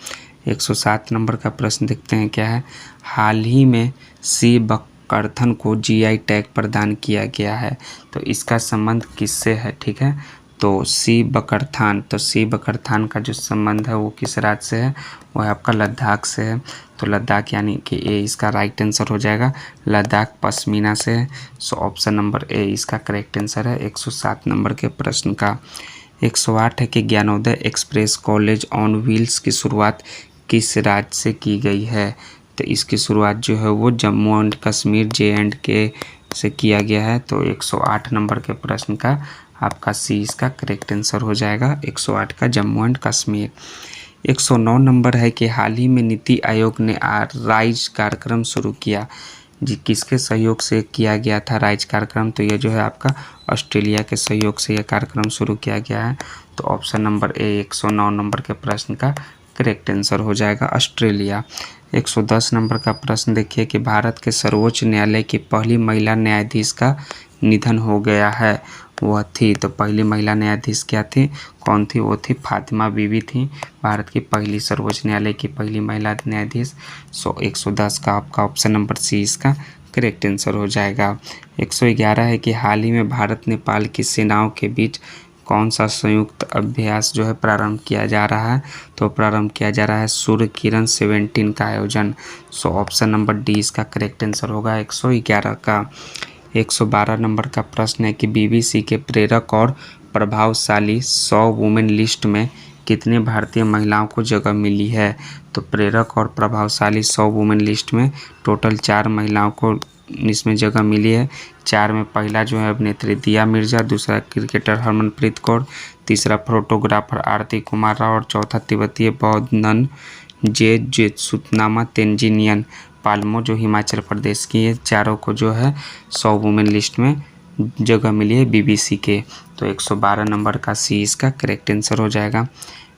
107 नंबर का प्रश्न देखते हैं क्या है। हाल ही में सी बकरथन को GI टैग प्रदान किया गया है, तो इसका संबंध किससे है? ठीक है, तो सी बकरथान, तो सी बकरथान का जो संबंध है वो किस राज्य से है? वो है आपका लद्दाख से है। तो लद्दाख यानी कि ए इसका राइट आंसर हो जाएगा। लद्दाख पश्मीना से है। सो ऑप्शन नंबर ए इसका करेक्ट आंसर है 107 नंबर के प्रश्न का। 108 है कि Gyanodaya express college on wheels की शुरुआत किस राज्य से की गई है? तो इसकी शुरुआत जो है वो जम्मू एंड कश्मीर J&K से किया गया है। तो 108 नंबर के प्रश्न का आपका सी इसका करेक्ट आंसर हो जाएगा 108 का जम्मू एंड कश्मीर। 109 नंबर है कि हाल ही में नीति आयोग ने राइज कार्यक्रम शुरू किया, जी किसके सहयोग से किया गया था राइज कार्यक्रम? तो ये जो है आपका ऑस्ट्रेलिया के सहयोग से यह कार्यक्रम शुरू किया गया है। तो ऑप्शन नंबर ए 109 नंबर के प्रश्न का करेक्ट आंसर हो जाएगा ऑस्ट्रेलिया। 110 नंबर का प्रश्न देखिए कि भारत के सर्वोच्च न्यायालय की पहली महिला न्यायाधीश का निधन हो गया है, वह थी। तो पहली महिला न्यायाधीश क्या थी? कौन थी? वो थी फातिमा बीवी थी, भारत की पहली सर्वोच्च न्यायालय की पहली महिला न्यायाधीश। सो 110 का आपका ऑप्शन नंबर सी इसका करेक्ट आंसर हो जाएगा। 111 है कि हाल ही में भारत नेपाल की सेनाओं के बीच कौन सा संयुक्त अभ्यास जो है प्रारंभ किया जा रहा है? तो प्रारंभ किया जा रहा है सूर्य किरण 17 का आयोजन। सो ऑप्शन नंबर डी इसका करेक्ट आंसर होगा 111 का। 112 नंबर का प्रश्न है कि BBC के प्रेरक और प्रभावशाली 100 वुमेन लिस्ट में कितने भारतीय महिलाओं को जगह मिली है? तो प्रेरक और प्रभावशाली 100 वुमेन लिस्ट में टोटल 4 महिलाओं को इसमें जगह मिली है। 4 में पहला जो है अभिनेत्री दिया मिर्जा, दूसरा क्रिकेटर हरमनप्रीत कौर, तीसरा फोटोग्राफर आरती कुमार राव और चौथा तिब्बतीय बौद्ध नन जेसुतनामा तेंजिन पाल्मो जो हिमाचल प्रदेश की है। चारों को जो है 100 वुमेन लिस्ट में जगह मिली है BBC के। तो 112 नंबर का सी इसका करेक्ट आंसर हो जाएगा।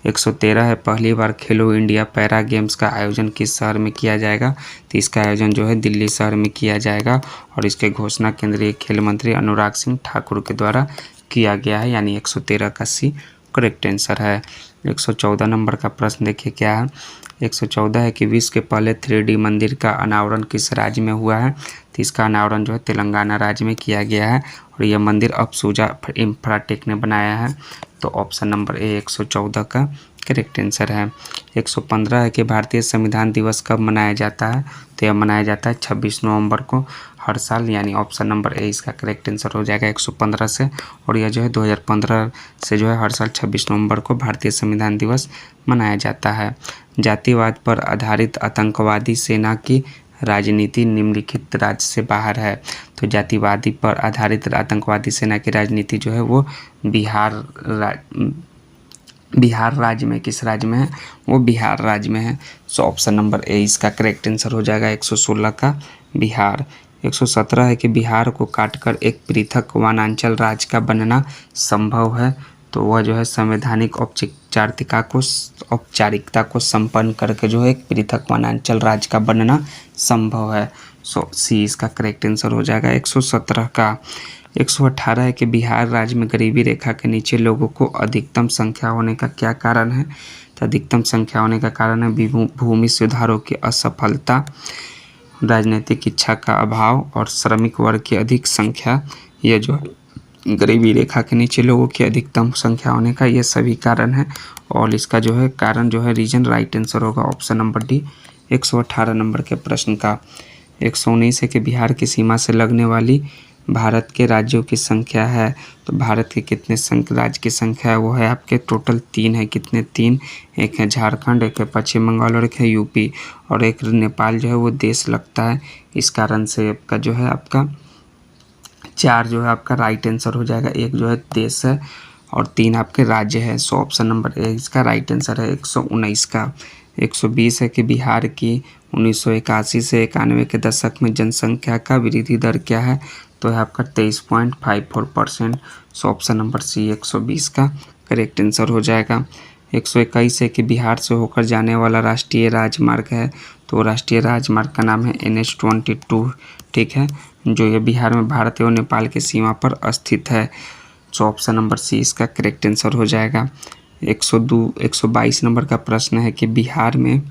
113 है पहली बार खेलो इंडिया पैरा गेम्स का आयोजन किस शहर में किया जाएगा? तो इसका आयोजन जो है दिल्ली शहर में किया जाएगा और इसके घोषणा केंद्रीय खेल मंत्री अनुराग सिंह ठाकुर के द्वारा किया गया है, यानी 113 का सी करेक्ट आंसर है। 114 नंबर का प्रश्न देखिए क्या है। 114 है कि विश्व के पहले 3D मंदिर का अनावरण किस राज्य में हुआ है? तो इसका अनावरण जो है तेलंगाना राज्य में किया गया है और यह मंदिर अप्सूजा इंफ्राटेक ने बनाया है। तो ऑप्शन नंबर ए 114 का करेक्ट आंसर है। 115 है कि भारतीय संविधान दिवस कब मनाया जाता है? तो यह मनाया जाता है 26 नवंबर को हर साल, यानी ऑप्शन नंबर ए इसका करेक्ट आंसर हो जाएगा 115 से। और यह जो है 2015 से जो है हर साल 26 नवंबर को भारतीय संविधान दिवस मनाया जाता है। जातिवाद पर आधारित आतंकवादी सेना की राजनीति निम्नलिखित राज्य से बाहर है। तो जातिवादी पर आधारित आतंकवादी सेना की राजनीति जो है वो बिहार राज्य में, किस राज्य में है? वो बिहार राज्य में है। सो ऑप्शन नंबर ए इसका करेक्ट आंसर हो जाएगा 116 का बिहार। 117 है कि बिहार को काटकर एक पृथक वनांचल राज्य का बनना संभव है, तो वह जो है संवैधानिक औपचारिकता को संपन्न करके जो है एक पृथक वनांचल राज्य का बनना संभव है। सो सी इसका करेक्ट आंसर हो जाएगा 117 का। 118 है कि बिहार राज्य में गरीबी रेखा के नीचे लोगों को अधिकतम संख्या होने का क्या कारण है, तो अधिकतम संख्या होने का कारण है भूमि सुधारों की असफलता, राजनीतिक इच्छा का अभाव और श्रमिक वर्ग की अधिक संख्या। ये जो गरीबी रेखा के नीचे लोगों की अधिकतम संख्या होने का ये सभी कारण है, और इसका जो है कारण जो है रीजन राइट आंसर होगा ऑप्शन नंबर डी 118 नंबर के प्रश्न का। 119 है कि बिहार की सीमा से लगने वाली भारत के राज्यों की संख्या है, तो भारत के कितने राज्य की संख्या है, वो है आपके टोटल 3 है। कितने? 3। एक है झारखंड, एक है पश्चिम बंगाल और एक है यूपी, और एक नेपाल जो है वो देश लगता है। इस कारण से आपका जो है आपका 4 जो है आपका राइट आंसर हो जाएगा। एक जो है देश है और 3 आपके राज्य है। सो ऑप्शन नंबर ए इसका राइट आंसर है 119 का। 120 है कि बिहार की 1981 से 91 के दशक में जनसंख्या का वृद्धि दर क्या है, तो है आपका 23.54%। सो ऑप्शन नंबर सी 120 का करेक्ट आंसर हो जाएगा। 121 है कि बिहार से होकर जाने वाला राष्ट्रीय राजमार्ग है, तो राष्ट्रीय राजमार्ग का नाम है NH-22, ठीक है, जो ये बिहार में भारत एवं नेपाल की सीमा पर स्थित है। सो ऑप्शन नंबर सी इसका करेक्ट आंसर हो जाएगा। 122 नंबर का प्रश्न है कि बिहार में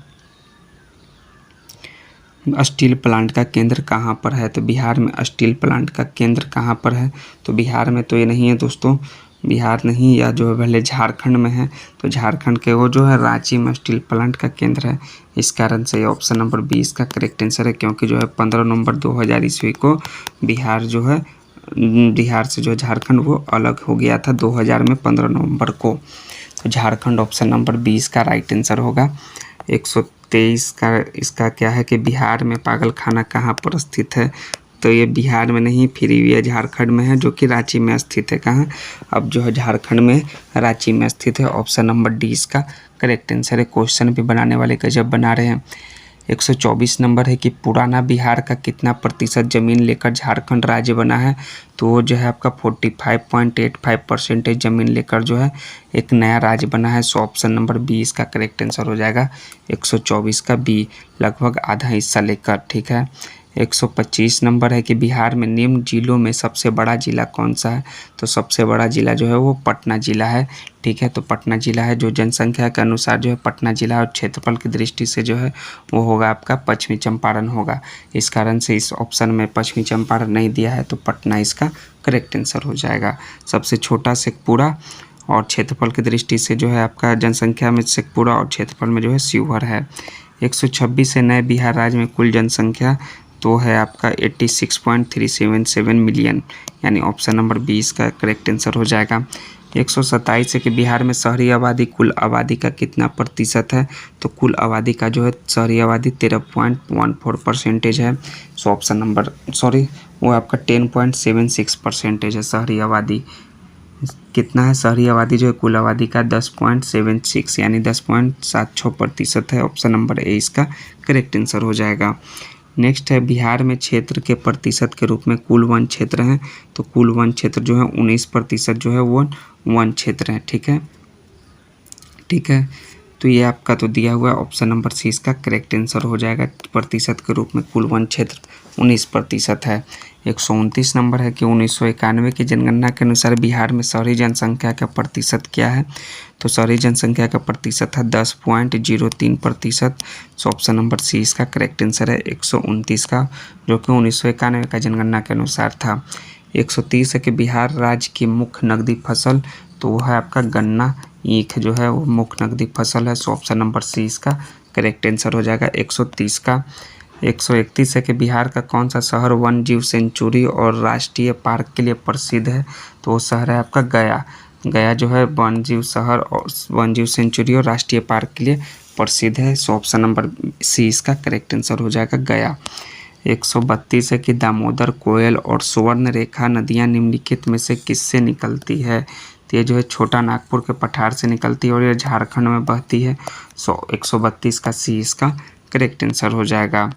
स्टील प्लांट का केंद्र कहाँ पर है, तो बिहार में स्टील प्लांट का केंद्र कहाँ पर है, तो बिहार में तो ये नहीं है दोस्तों, बिहार नहीं, या जो है पहले झारखंड में है, तो झारखंड के वो जो है रांची में स्टील प्लांट का केंद्र है। इस कारण से ऑप्शन नंबर 20 का करेक्ट आंसर है, क्योंकि जो है 15 नवंबर 2000 ईस्वी को बिहार से जो झारखंड वो अलग हो गया था 2000 में 15 नवंबर को। तो झारखंड ऑप्शन नंबर 20 का राइट आंसर होगा। 123 का इसका क्या है कि बिहार में पागल खाना कहाँ पर स्थित है, तो ये बिहार में नहीं, फिर ये झारखंड में है, जो कि रांची में स्थित है। कहाँ? अब जो है झारखंड में रांची में स्थित है। ऑप्शन नंबर डी इसका करेक्ट आंसर है। क्वेश्चन भी बनाने वाले गजब बना रहे हैं। 124 नंबर है कि पुराना बिहार का कितना प्रतिशत जमीन लेकर झारखंड राज्य बना है, तो वो जो है आपका 45.85% जमीन लेकर जो है एक नया राज्य बना है। सो ऑप्शन नंबर बी इसका करेक्ट आंसर हो जाएगा 124 का बी, लगभग आधा हिस्सा लेकर, ठीक है। 125 नंबर है कि बिहार में निम्न जिलों में सबसे बड़ा जिला कौन सा है, तो सबसे बड़ा जिला जो है वो पटना जिला है, ठीक है। तो पटना जिला है, जो जनसंख्या के अनुसार जो है पटना जिला और क्षेत्रफल की दृष्टि से जो है वो होगा आपका पश्चिमी चंपारण होगा। इस कारण से इस ऑप्शन में पश्चिमी चंपारण नहीं दिया है, तो पटना इसका करेक्ट आंसर हो जाएगा। सबसे छोटा शेखपुरा और क्षेत्रफल की दृष्टि से जो है आपका जनसंख्या में शेखपुरा और क्षेत्रफल में जो है शिवहर है। 126 है नए बिहार राज्य में कुल जनसंख्या, तो है आपका 86.377 मिलियन, यानी ऑप्शन नंबर 20 का करेक्ट आंसर हो जाएगा। 127 है कि बिहार में शहरी आबादी कुल आबादी का कितना प्रतिशत है, तो कुल आबादी का जो है शहरी आबादी 13.14% है। सो ऑप्शन नंबर वो आपका 10.76% है शहरी आबादी। कितना है शहरी आबादी जो है कुल आबादी का 10.76 यानी 10.76% है। ऑप्शन नंबर ए इसका करेक्ट आंसर हो जाएगा। नेक्स्ट है बिहार में क्षेत्र के प्रतिशत के रूप में कुल वन क्षेत्र हैं, तो कुल वन क्षेत्र जो है 19% जो है वो वन क्षेत्र है, ठीक है, ठीक है। तो ये आपका तो दिया हुआ है, ऑप्शन नंबर सी इसका करेक्ट आंसर हो जाएगा। प्रतिशत के रूप में कुल वन क्षेत्र 19% है। 129 नंबर है कि 1991 की जनगणना के अनुसार बिहार में शहरी जनसंख्या का प्रतिशत क्या है, तो शहरी जनसंख्या का प्रतिशत है 10.03%। सो ऑप्शन नंबर सी इसका करेक्ट आंसर है 129 का, जो कि 1991 का जनगणना के अनुसार था। 130 है कि बिहार राज्य की मुख्य नकदी फसल, तो वो है आपका गन्ना, ईख जो है वो मुख्य नकदी फसल है। सो ऑप्शन नंबर सी इसका करेक्ट आंसर हो जाएगा 130 का। 131 है कि बिहार का कौन सा शहर वन जीव सेंचुरी और राष्ट्रीय पार्क के लिए प्रसिद्ध है, तो वो शहर है आपका गया। गया जो है वन जीव शहर और वन जीव सेंचुरी और राष्ट्रीय पार्क के लिए प्रसिद्ध है। सो ऑप्शन नंबर सी इसका करेक्ट आंसर हो जाएगा गया। 132 है कि दामोदर, कोयल और सुवर्ण रेखा नदियाँ निम्नलिखित में से किससे निकलती है, तो ये जो है छोटा नागपुर के पठार से निकलती है और ये झारखंड में बहती है। सो 132 का सी इसका करेक्ट आंसर हो जाएगा।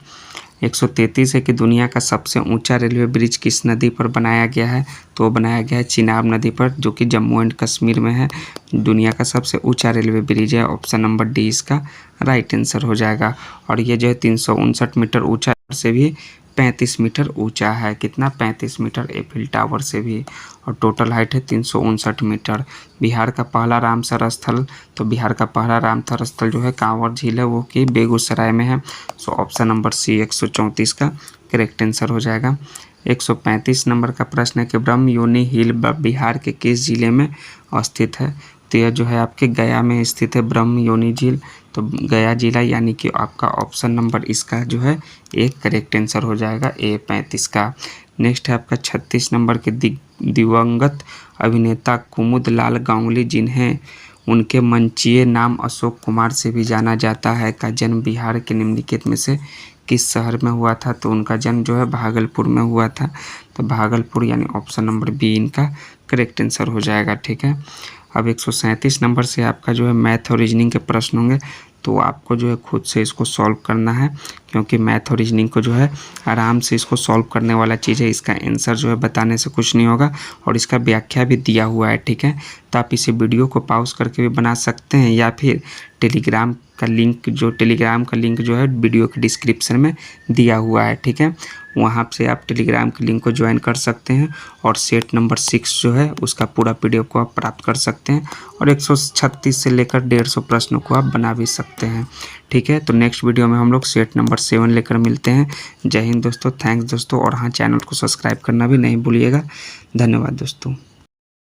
133 है कि दुनिया का सबसे ऊंचा रेलवे ब्रिज किस नदी पर बनाया गया है, तो वो बनाया गया है चिनाब नदी पर, जो कि जम्मू एंड कश्मीर में है। दुनिया का सबसे ऊंचा रेलवे ब्रिज है, ऑप्शन नंबर डी इसका राइट आंसर हो जाएगा। और ये जो है 359 मीटर ऊंचा से भी 35 मीटर ऊंचा है। कितना? 35 मीटर एफिल टावर से भी। और टोटल हाइट है 359 मीटर। बिहार का पहला रामसर स्थल, तो बिहार का पहला रामसर स्थल जो है कांवर झील है, वो कि बेगूसराय में है। सो ऑप्शन नंबर सी 134 का करेक्ट आंसर हो जाएगा। 135 नंबर का प्रश्न है कि ब्रह्म योनि हिल बिहार के किस जिले में स्थित है, तो यह जो है आपके गया में स्थित है ब्रह्म योनि झील। तो गया जिला यानी कि आपका ऑप्शन नंबर इसका जो है एक करेक्ट आंसर हो जाएगा ए 35 का। नेक्स्ट है आपका 36 नंबर के दिवंगत अभिनेता कुमुदलाल गांगुली, जिन्हें उनके मंचीय नाम अशोक कुमार से भी जाना जाता है, का जन्म बिहार के निम्नलिखित में से किस शहर में हुआ था, तो उनका जन्म जो है भागलपुर में हुआ था। तो भागलपुर यानी ऑप्शन नंबर बी इनका करेक्ट आंसर हो जाएगा। ठीक है, अब 137 नंबर से आपका जो है मैथ और रीजनिंग के प्रश्न होंगे, तो आपको जो है खुद से इसको सॉल्व करना है, क्योंकि मैथ और रीजनिंग को जो है आराम से इसको सॉल्व करने वाला चीज़ है। इसका आंसर जो है बताने से कुछ नहीं होगा और इसका व्याख्या भी दिया हुआ है। ठीक है, तो आप इसे वीडियो को पॉज करके भी बना सकते हैं, या फिर टेलीग्राम का लिंक जो है वीडियो के डिस्क्रिप्शन में दिया हुआ है। ठीक है, वहाँ से आप टेलीग्राम के लिंक को ज्वाइन कर सकते हैं और सेट नंबर 6 जो है उसका पूरा पीडीएफ को आप प्राप्त कर सकते हैं और 136 से लेकर 150 प्रश्नों को आप बना भी सकते हैं। ठीक है, तो नेक्स्ट वीडियो में हम लोग सेट नंबर 7 लेकर मिलते हैं। जय हिंद दोस्तों, थैंक्स दोस्तों, और हाँ चैनल को सब्सक्राइब करना भी नहीं भूलिएगा। धन्यवाद दोस्तों।